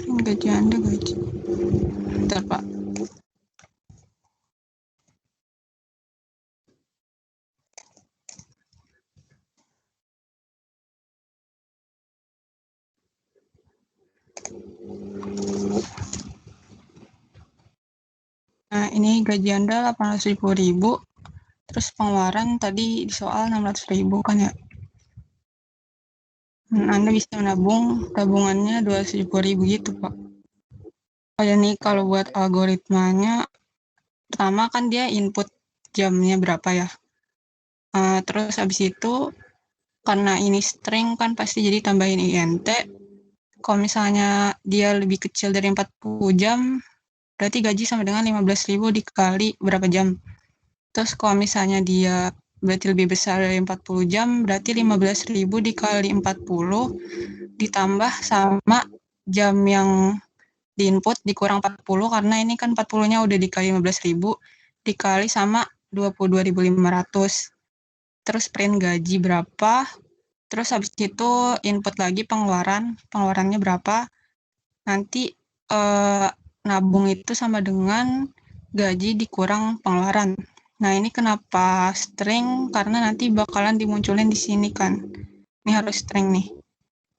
Gaji Anda gaji. Bentar, Pak. Nah, ini gaji Anda 800.000. Terus pengeluaran tadi di soal 600.000 kan ya. Anda bisa menabung tabungannya 270.000 gitu, Pak. Oh ya nih, kalau buat algoritmanya, pertama kan dia input jamnya berapa ya. Terus habis itu, karena ini string kan pasti jadi tambahin int. Kalau misalnya dia lebih kecil dari 40 jam, berarti gaji sama dengan 15.000 dikali berapa jam. Terus kalau misalnya dia berarti lebih besar dari 40 jam, berarti 15.000 dikali 40 ditambah sama jam yang diinput dikurang 40, karena ini kan 40-nya udah dikali 15.000 dikali sama 22.500. Terus print gaji berapa, terus habis itu input lagi pengeluarannya berapa, nanti nabung itu sama dengan gaji dikurang pengeluaran. Nah, ini kenapa string? Karena nanti bakalan dimunculin di sini kan. Ini harus string nih.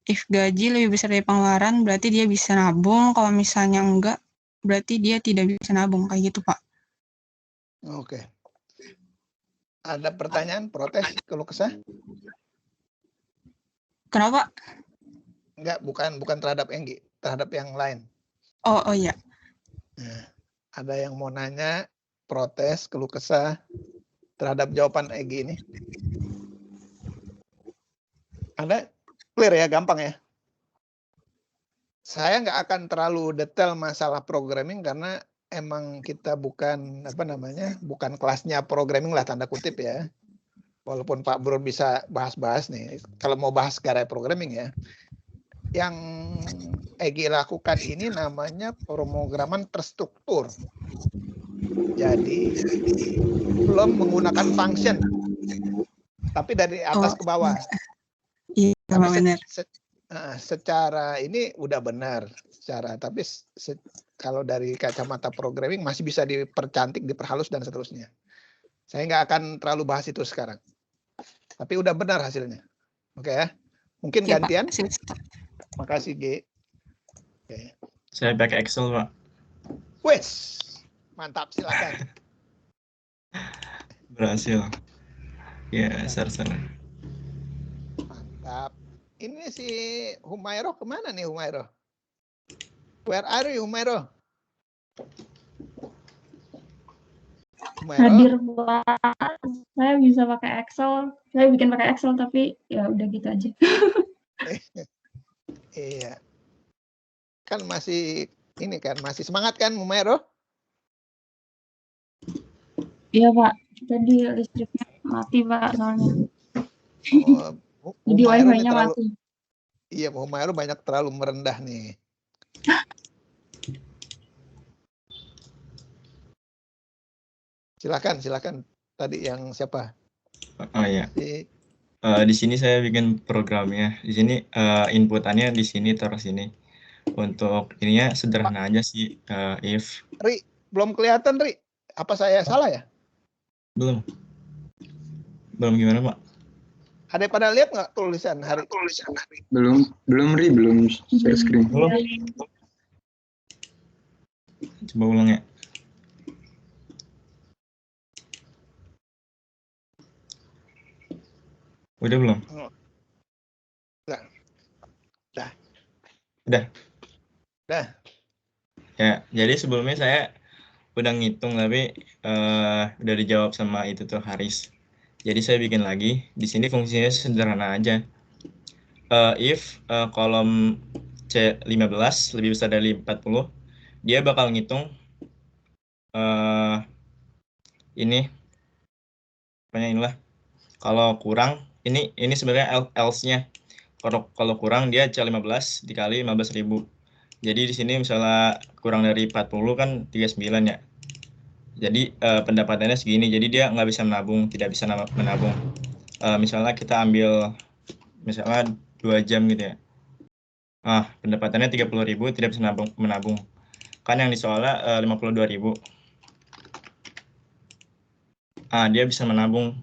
If gaji lebih besar dari pengeluaran, berarti dia bisa nabung. Kalau misalnya enggak, berarti dia tidak bisa nabung. Kayak gitu, Pak. Oke. Ada pertanyaan, protes, keluh kesah? Kenapa? Enggak, bukan terhadap Enggi, terhadap yang lain. Oh iya. Nah, ada yang mau nanya, protes, keluh kesah terhadap jawaban Enggi ini? Ada? Clear ya, gampang ya? Saya nggak akan terlalu detail masalah programming karena emang kita bukan bukan kelasnya programming lah, tanda kutip ya. Walaupun Pak Bro bisa bahas-bahas nih, kalau mau bahas gaya programming ya. Yang Egi lakukan ini namanya pemrograman terstruktur. Jadi belum menggunakan function, tapi dari atas ke bawah. Iya, benar. Secara ini udah benar tapi kalau dari kacamata programming masih bisa dipercantik, diperhalus dan seterusnya. Saya nggak akan terlalu bahas itu sekarang, tapi udah benar hasilnya. Oke ya, mungkin ya, gantian. Pak. Makasih G. Oke. Saya pakai Excel, Pak. Wes, mantap, silakan. Berhasil. Ya, sana. Mantap. Ini si Humairo kemana nih Humairo? Where are you Humairo? Hadir, Pak. Saya bisa pakai Excel. Saya bikin pakai Excel tapi ya udah gitu aja. Iya. Kan masih masih semangat kan Humairo? Iya, Pak. Tadi listriknya mati, Pak, soalnya. Jadi wifi-nya mati. Iya, Humairo banyak terlalu merendah nih. Silakan. Tadi yang siapa? Oh iya. Di sini saya bikin programnya. Di sini inputannya di sini taruh sini. Untuk ininya sederhana aja sih. If Ri, belum kelihatan Ri. Apa saya salah ya? belum gimana Pak? Ada pada lihat nggak tulisan hari? Belum Ri, belum share screen. Belum. Coba ulang ya. Udah belum? Udah. Ya, jadi sebelumnya saya udah ngitung tapi udah dijawab sama itu tuh Haris. Jadi saya bikin lagi. Di sini fungsinya sederhana aja. If kolom C15 lebih besar dari 40, dia bakal ngitung ini. Pokoknya inilah. Kalau kurang, ini sebenarnya else-nya. Kalau kurang dia C15 dikali 15.000. Jadi di sini misalnya kurang dari 40 kan 39 ya. Jadi pendapatannya segini. Jadi dia nggak bisa menabung, tidak bisa menabung. Misalnya kita ambil misalnya 2 jam gitu ya. Pendapatannya 30.000, tidak bisa menabung. Kan yang di soalnya 52.000. Dia bisa menabung.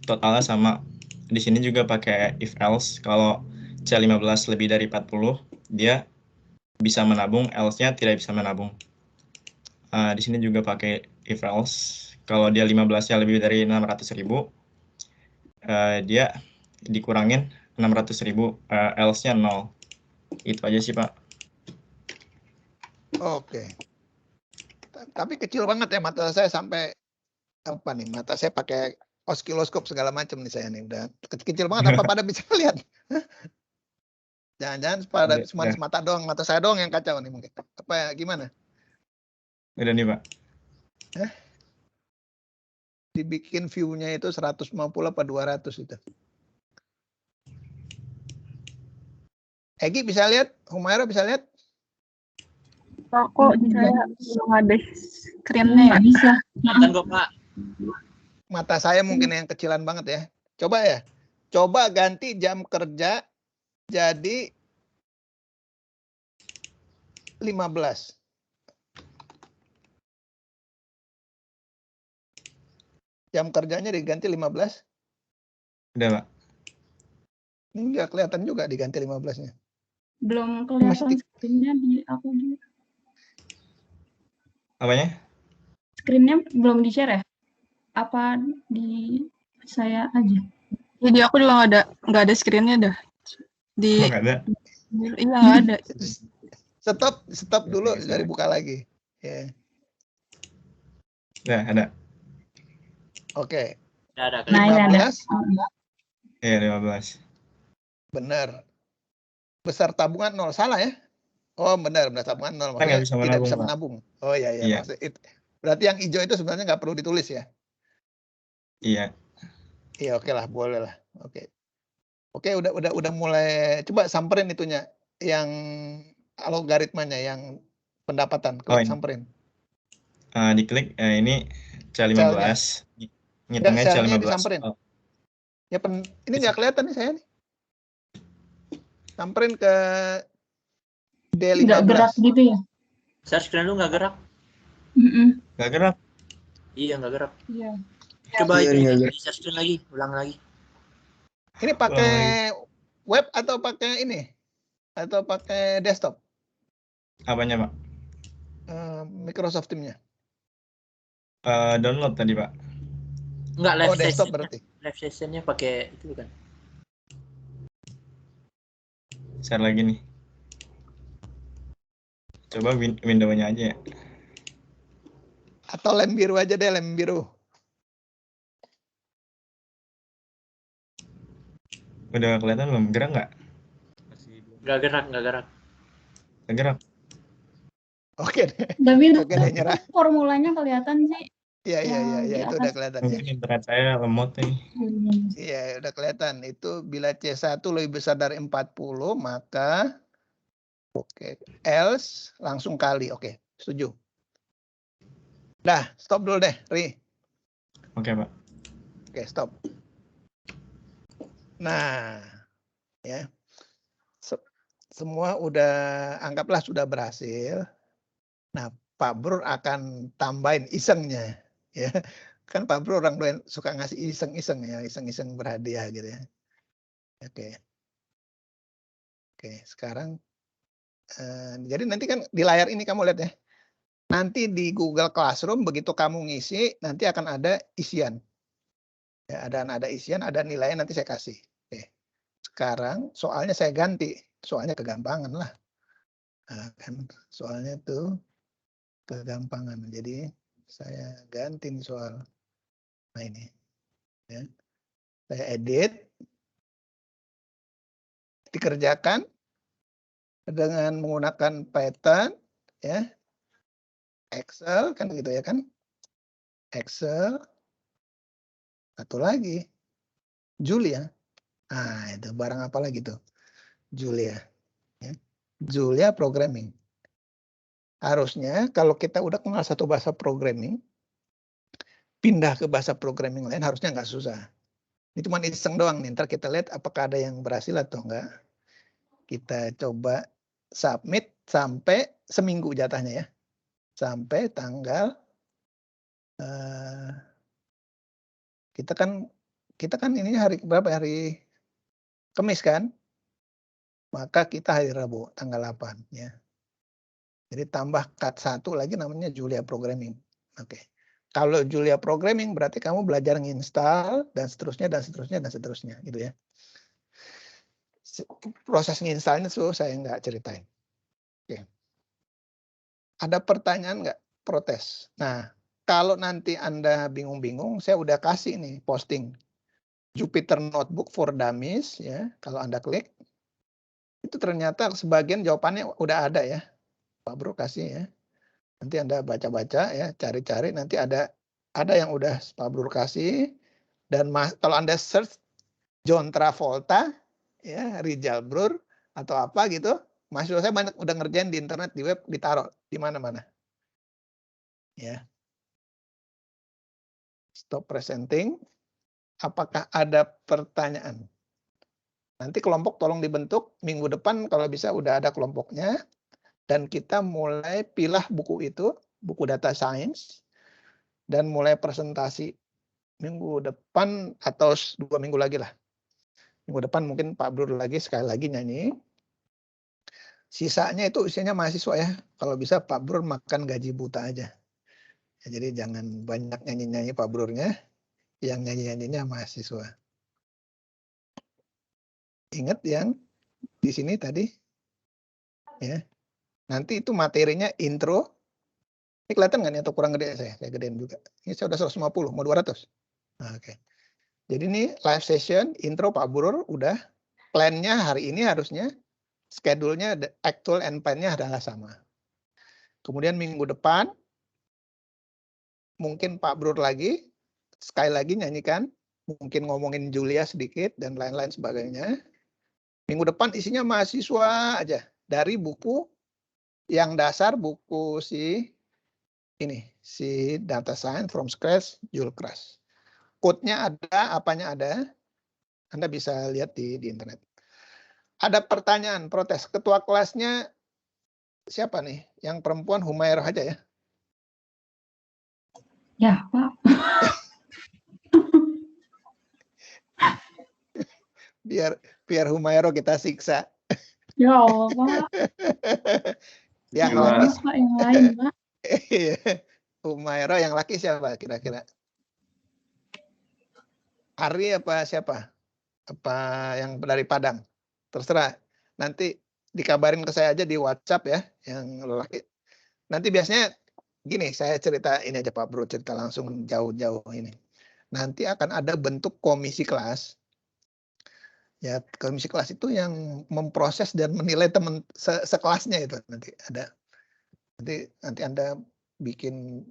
Totalnya sama. Di sini juga pakai if else. Kalau C15 lebih dari 40, dia bisa menabung, else-nya tidak bisa menabung. Di sini juga pakai if else. Kalau dia 15-nya lebih dari 600.000, dia dikurangin 600.000, else-nya 0. Itu aja sih Pak. Oke. Tapi kecil banget ya mata saya sampai apa nih? Mata saya pakai oskiloskop segala macam nih saya nih. Udah kecil banget. Apa pada bisa lihat? Jangan-jangan pada cuma mata doang, mata saya doang yang kacau nih mungkin. Apa gimana? Udah nih Pak. Dibikin view-nya itu 150 apa 200 itu. Egi bisa lihat? Humaira bisa lihat? Kok saya belum ada screen-nya ya? Bisa. Kelihatan kok Pak. Mata saya mungkin yang kecilan banget ya. Coba ya. Coba ganti jam kerja jadi 15. Jam kerjanya diganti 15. Udah Pak. Ini nggak kelihatan juga diganti 15-nya. Belum kelihatan screen-nya di aku juga. Apanya? Screen-nya belum di-share ya? Apa di saya aja? Jadi aku juga nggak ada screen-nya dah. Nggak ada. Iya nggak ada. Stop dulu dari buka lagi. Ya. Udah ada. Oke. Ada. Nah, ini ada. 15. Iya 15. Benar. Besar tabungan 0. Salah ya? Oh benar tabungan 0. Kan nggak Maksudnya bisa tidak menabung, bisa Pak. menabung. Oh iya. Iya. Berarti yang hijau itu sebenarnya nggak perlu ditulis ya? Iya. Iya oke lah, boleh lah. Oke. Oke, udah mulai. Coba samperin itunya yang logaritmanya, yang pendapatan. Klik samperin. Diklik ini C15. Ngitungnya Selnya C15. disamperin. Ya ini nggak kelihatan nih saya nih. Samperin ke D15. Nggak gerak gitu ya? Share screen lu nggak gerak? Nggak gerak. Iya nggak gerak. Iya. Coba Iya, itu share screen lagi, ulang lagi. Ini pakai web atau pakai ini? Atau pakai desktop? Apanya Pak? Microsoft Teams-nya. Download tadi Pak. Enggak, live desktop session. berarti. Live sessionnya pakai itu kan? Share lagi nih. Coba window-nya aja ya. Atau lem biru aja deh, lem biru. Udah kelihatan belum? Gerak nggak? Nggak gerak. Nggak gerak. Oke deh. Tapi Oke deh, nyerah. formulanya kelihatan sih. Iya, itu udah kelihatan ya. Mungkin internet saya lemot nih. Iya, udah kelihatan. Itu bila C1 lebih besar dari 40, maka else langsung kali. Oke, setuju. Dah, stop dulu deh, Ri. Oke Pak. Oke, stop. Nah, ya. Semua udah anggaplah sudah berhasil. Nah, Pak Bro akan tambahin isengnya, ya. Kan Pak Bro orang doyan suka ngasih iseng-iseng ya, iseng-iseng berhadiah gitu ya. Oke. Oke, sekarang jadi nanti kan di layar ini kamu lihat ya. Nanti di Google Classroom begitu kamu ngisi, nanti akan ada isian. Ya, ada isian, ada nilainya nanti saya kasih. Oke. Sekarang soalnya saya ganti, soalnya kegampangan lah. Nah, kan soalnya tuh kegampangan. Jadi saya ganti nih soal. Nah ini, ya. Saya edit, dikerjakan dengan menggunakan Python, ya, Excel kan gitu ya kan, Excel, satu lagi, Julia. Nah itu barang apa lagi tuh, Julia, ya. Julia Programming. Harusnya kalau kita udah kenal satu bahasa programming, pindah ke bahasa programming lain harusnya nggak susah. Ini cuma iseng doang nih, ntar kita lihat apakah ada yang berhasil atau enggak. Kita coba submit sampai seminggu jatahnya ya. Sampai tanggal kita kan ini hari berapa, hari Kamis kan? Maka kita hari Rabu tanggal 8 ya. Jadi tambah cut 1 lagi namanya Julia Programming. Oke. Kalau Julia Programming berarti kamu belajar nginstal dan seterusnya dan seterusnya dan seterusnya gitu ya. Proses nginstalnya tuh saya nggak ceritain. Oke. Ada pertanyaan nggak? Protes. Nah, kalau nanti Anda bingung-bingung, saya udah kasih nih posting Jupyter Notebook for Dummies ya. Kalau Anda klik, itu ternyata sebagian jawabannya udah ada ya. Pak Bro kasih ya. Nanti Anda baca-baca ya, cari-cari, nanti ada yang udah Pak Bro kasih. Dan kalau Anda search John Travolta ya, Rizal Brur atau apa gitu, mahasiswa saya banyak udah ngerjain di internet, di web, ditaruh di mana-mana. Ya. Stop presenting. Apakah ada pertanyaan? Nanti kelompok tolong dibentuk minggu depan kalau bisa udah ada kelompoknya. Dan kita mulai pilah buku itu, buku data science, dan mulai presentasi minggu depan atau 2 minggu lagi lah. Minggu depan mungkin Pak Bro lagi sekali lagi nyanyi. Sisanya itu usianya mahasiswa ya. Kalau bisa Pak Bro makan gaji buta aja. Ya, jadi jangan banyak nyanyi-nyanyi Pak Bro-nya. Yang nyanyi-nyanyinya mahasiswa. Ingat yang di sini tadi? Ya. Nanti itu materinya intro. Ini kelihatan nggak nih atau kurang gede saya? Saya gedein juga. Ini saya udah 150, mau 200. Nah, oke. Jadi ini live session, intro Pak Bro udah. Plan-nya hari ini harusnya, schedule-nya, actual and plan-nya adalah sama. Kemudian minggu depan, mungkin Pak Bro lagi, sekali lagi nyanyikan, mungkin ngomongin Julia sedikit, dan lain-lain sebagainya. Minggu depan isinya mahasiswa aja. Dari buku yang dasar, buku si Data Science from Scratch, Jules Krause. Code-nya ada, apanya ada. Anda bisa lihat di internet. Ada pertanyaan, protes. Ketua kelasnya siapa nih? Yang perempuan Humairah aja ya? Ya, Pak. biar Humairah kita siksa. Ya Allah, Pak. Yang laki, Pak, yang lain, Pak. Humairah yang laki siapa kira-kira? Ari apa siapa? Apa yang dari Padang? Terserah. Nanti dikabarin ke saya aja di WhatsApp ya, yang laki. Nanti biasanya gini, saya cerita ini aja Pak Bro, cerita langsung jauh-jauh ini. Nanti akan ada bentuk komisi kelas. Ya, komisi kelas itu yang memproses dan menilai teman sekelasnya itu nanti ada. Nanti Anda bikin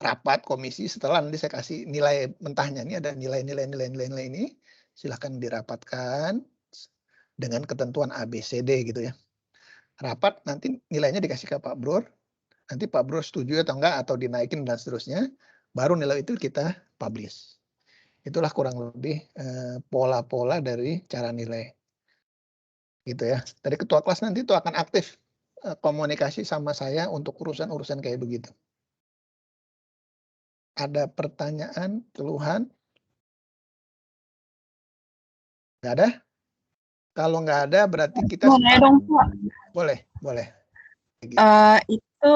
rapat komisi, setelah nanti saya kasih nilai mentahnya, ini ada nilai ini, silahkan dirapatkan dengan ketentuan ABCD gitu ya. Rapat nanti nilainya dikasih ke Pak Bro, nanti Pak Bro setuju atau enggak atau dinaikin dan seterusnya, baru nilai itu kita publish. Itulah kurang lebih pola-pola dari cara nilai. Gitu ya. Dari ketua kelas nanti itu akan aktif komunikasi sama saya untuk urusan-urusan kayak begitu. Ada pertanyaan, keluhan? Nggak ada? Kalau nggak ada berarti kita Mau nanya dong, Pak. boleh. Gitu. Itu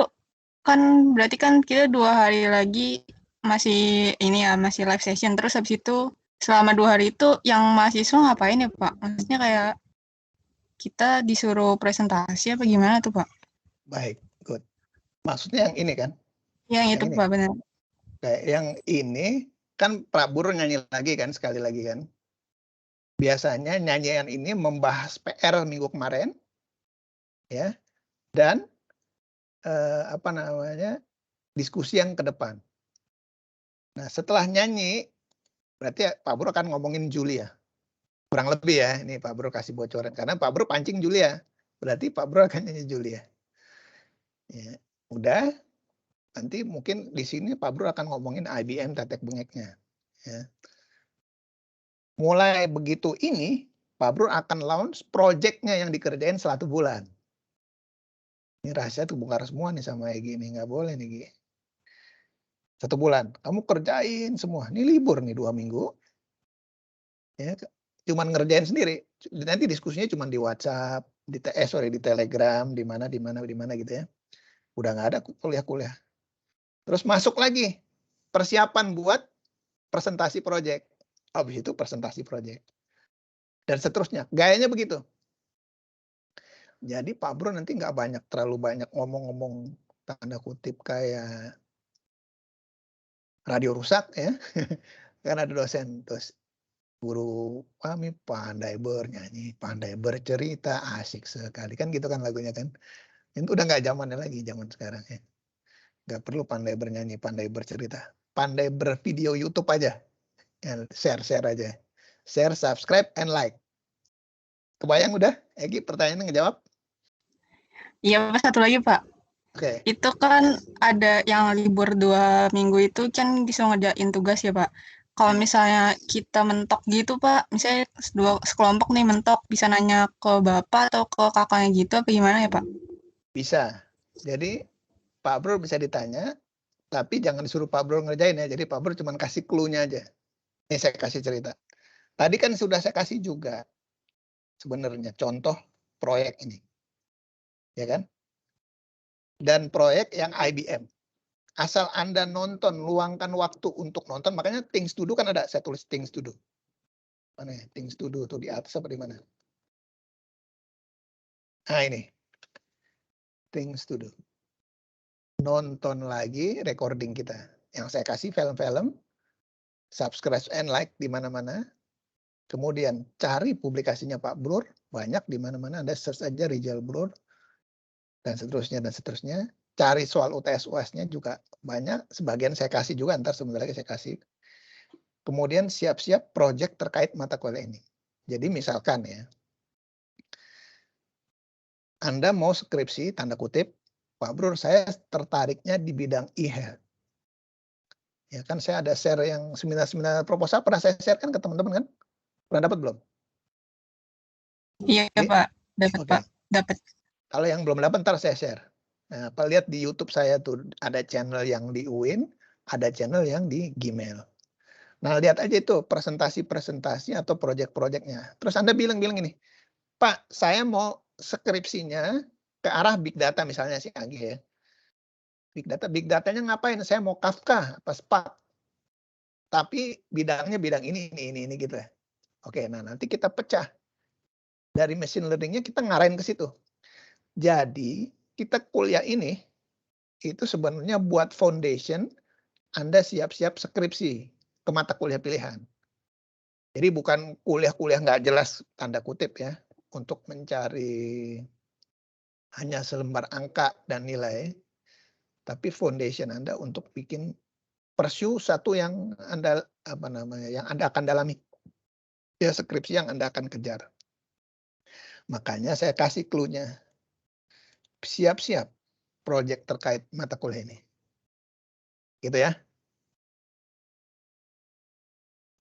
kan berarti kan kita 2 hari lagi masih ini ya, masih live session. Terus habis itu selama 2 hari itu yang mahasiswa ngapain ya, Pak? Maksudnya kayak kita disuruh presentasi apa gimana tuh, Pak? Baik, good. Maksudnya yang ini kan? Yang itu, ini. Pak, benar. Kayak yang ini kan Prabur nyanyi lagi kan, sekali lagi kan. Biasanya nyanyian ini membahas PR minggu kemarin, ya, dan diskusi yang ke depan. Nah, setelah nyanyi, berarti Pak Bro akan ngomongin Julia. Kurang lebih ya, ini Pak Bro kasih bocoran. Karena Pak Bro pancing Julia, berarti Pak Bro akan nyanyi Julia. Ya, udah, nanti mungkin di sini Pak Bro akan ngomongin IBM tetek bengeknya. Ya. Mulai begitu ini, Pak Bro akan launch project-nya yang dikerjain 1 bulan. Ini rahasia tuh bongkar semua nih sama Egy nih, nggak boleh nih Gi. 1 bulan, kamu kerjain semua. Ini libur nih 2 minggu. Ya, cuman ngerjain sendiri. Nanti diskusinya cuma di WhatsApp, di Telegram, di mana gitu ya. Udah nggak ada kuliah-kuliah. Terus masuk lagi persiapan buat presentasi proyek. Habis itu presentasi proyek. Dan seterusnya. Gayanya begitu. Jadi Pak Bro nanti nggak terlalu banyak ngomong-ngomong tanda kutip kayak radio rusak ya. Kan ada dosen terus guru kami pandai bernyanyi, pandai bercerita, asik sekali kan gitu kan lagunya kan. Itu udah nggak zamannya lagi zaman sekarang ya. Nggak perlu pandai bernyanyi, pandai bercerita, pandai bervideo YouTube aja, share aja, share, subscribe, and like. Kebayang udah? Egy pertanyaannya ngejawab? Iya, Pak, satu lagi, Pak. Oke. Itu kan ada yang libur 2 minggu itu kan bisa ngerjain tugas ya, Pak. Kalau misalnya kita mentok gitu, Pak, misalnya sekelompok nih mentok, bisa nanya ke Bapak atau ke kakaknya gitu apa gimana ya, Pak? Bisa. Jadi Pak Bro bisa ditanya, tapi jangan disuruh Pak Bro ngerjain ya. Jadi Pak Bro cuma kasih clue-nya aja. Ini saya kasih cerita. Tadi kan sudah saya kasih juga sebenarnya contoh proyek ini. Ya kan? Dan proyek yang IBM. Asal Anda nonton, luangkan waktu untuk nonton, makanya things to do kan ada, saya tulis things to do. Mana ya? Things to do tuh di atas apa di mana? Nah ini. Things to do. Nonton lagi recording kita. Yang saya kasih film-film, subscribe and like di mana-mana. Kemudian cari publikasinya Pak Blur, banyak di mana-mana, Anda search aja Rijal Blur, dan seterusnya, dan seterusnya. Cari soal UTS UAS-nya juga banyak, sebagian saya kasih juga, ntar sebentar lagi saya kasih. Kemudian siap-siap proyek terkait mata kuliah ini. Jadi misalkan ya, Anda mau skripsi, tanda kutip, Pak Brur, saya tertariknya di bidang e-health. Ya kan saya ada share yang seminar-seminar proposal, pernah saya share kan ke teman-teman kan? Pernah dapat belum? Iya, Pak. Dapat, Okay. Pak. Dapat. Kalau yang belum dapat, ntar saya share. Nah, Pak lihat di YouTube saya tuh, ada channel yang di UIN, ada channel yang di Gmail. Nah, lihat aja itu presentasi-presentasi atau proyek-proyeknya. Terus Anda bilang gini, Pak, saya mau skripsinya ke arah big data misalnya si Agih ya. Big datanya ngapain? Saya mau Kafka, apa Spark. Tapi bidangnya bidang ini gitu ya. Oke, nah nanti kita pecah. Dari machine learning-nya kita ngarahin ke situ. Jadi, kita kuliah ini itu sebenarnya buat foundation Anda siap-siap skripsi ke mata kuliah pilihan. Jadi bukan kuliah-kuliah nggak jelas tanda kutip ya, untuk mencari hanya selembar angka dan nilai, tapi foundation Anda untuk bikin pursue satu yang Anda yang Anda akan dalami. Ya skripsi yang Anda akan kejar. Makanya saya kasih clue-nya. Siap-siap proyek terkait mata kuliah ini. Gitu ya.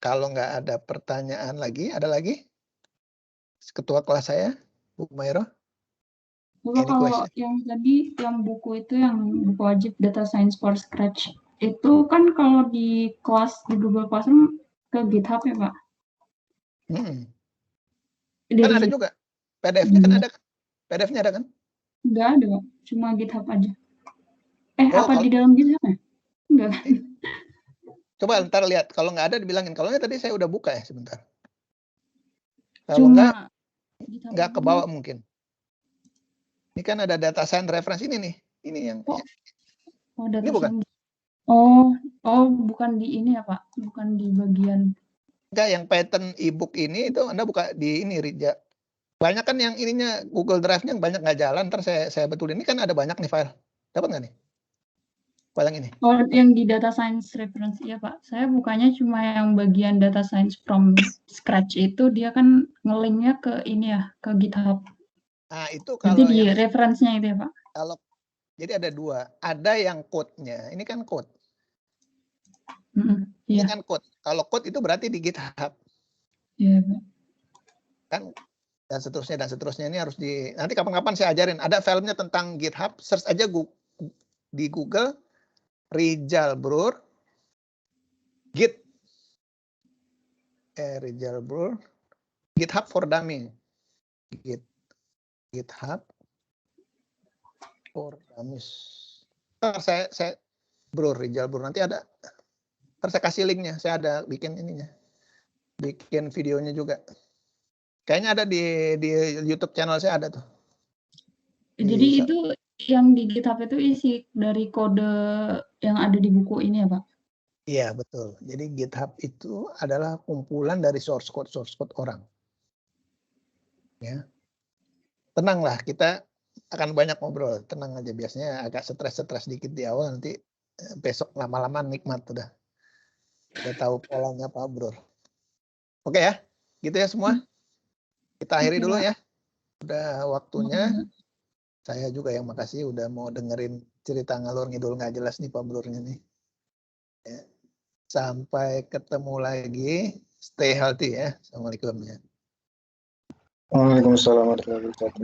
Kalau nggak ada pertanyaan lagi, ada lagi? Ketua kelas saya, Bu Mairo. Bapak, Any kalau question? yang tadi, yang buku itu, yang buku wajib Data Science for Scratch, itu kan kalau di kelas, di Google Classroom ke GitHub ya, Pak? Kan Dari ada situ juga. PDF-nya kan ada. PDF-nya ada kan? nggak ada, Pak. Cuma GitHub aja. Oh, Apa di dalam GitHub ya? Enggak kan? Coba ntar lihat. Kalau nggak ada dibilangin. Kalau nggak tadi saya udah buka ya sebentar. Kalau Cuma nggak ke bawah mungkin. Ini kan ada data science reference ini nih. Ini yang data ini bukan? science. Bukan di ini ya, Pak? Bukan di bagian. Enggak, yang Python ebook ini itu Anda buka di ini Rija. Banyak kan yang ininya Google Drive-nya banyak nggak jalan. Ntar saya betulin. Ini kan ada banyak nih file. Dapat nggak nih? File yang ini. Oh, yang di data science reference ya, Pak. Saya bukanya cuma yang bagian data science from scratch itu, dia kan nge-linknya ke ini ya, ke GitHub. Nah, itu Jadi kalau di yang reference-nya itu ya, Pak. kalau jadi ada dua. Ada yang code-nya. Ini kan code. Ini Iya. kan code. Kalau code itu berarti di GitHub. Iya, Pak. Kan dan seterusnya ini harus nanti kapan-kapan saya ajarin. Ada filenya tentang GitHub. Search aja di Google Rijal Brur Rijal Brur GitHub for Dummies. GitHub for Dummies. Ntar saya Rijal Brur nanti ada. Ntar saya kasih linknya. Saya ada bikin ininya. Bikin videonya juga. Kayaknya ada di YouTube channel saya ada tuh. Jadi itu yang di GitHub itu isi dari kode yang ada di buku ini ya, Pak? Iya, betul. Jadi GitHub itu adalah kumpulan dari source code orang. Ya. Tenanglah, kita akan banyak ngobrol. Tenang aja, biasanya agak stres dikit di awal, nanti besok lama-lama nikmat udah. Udah tahu polanya Pak Bro. Oke ya, gitu ya semua. Kita akhiri dulu ya. Udah waktunya. Saya juga yang makasih udah mau dengerin cerita ngalur ngidul nggak jelas nih Pak Bro-nya nih. Ya. Sampai ketemu lagi. Stay healthy ya. Assalamualaikum ya. Waalaikumsalam warahmatullahi wabarakatuh.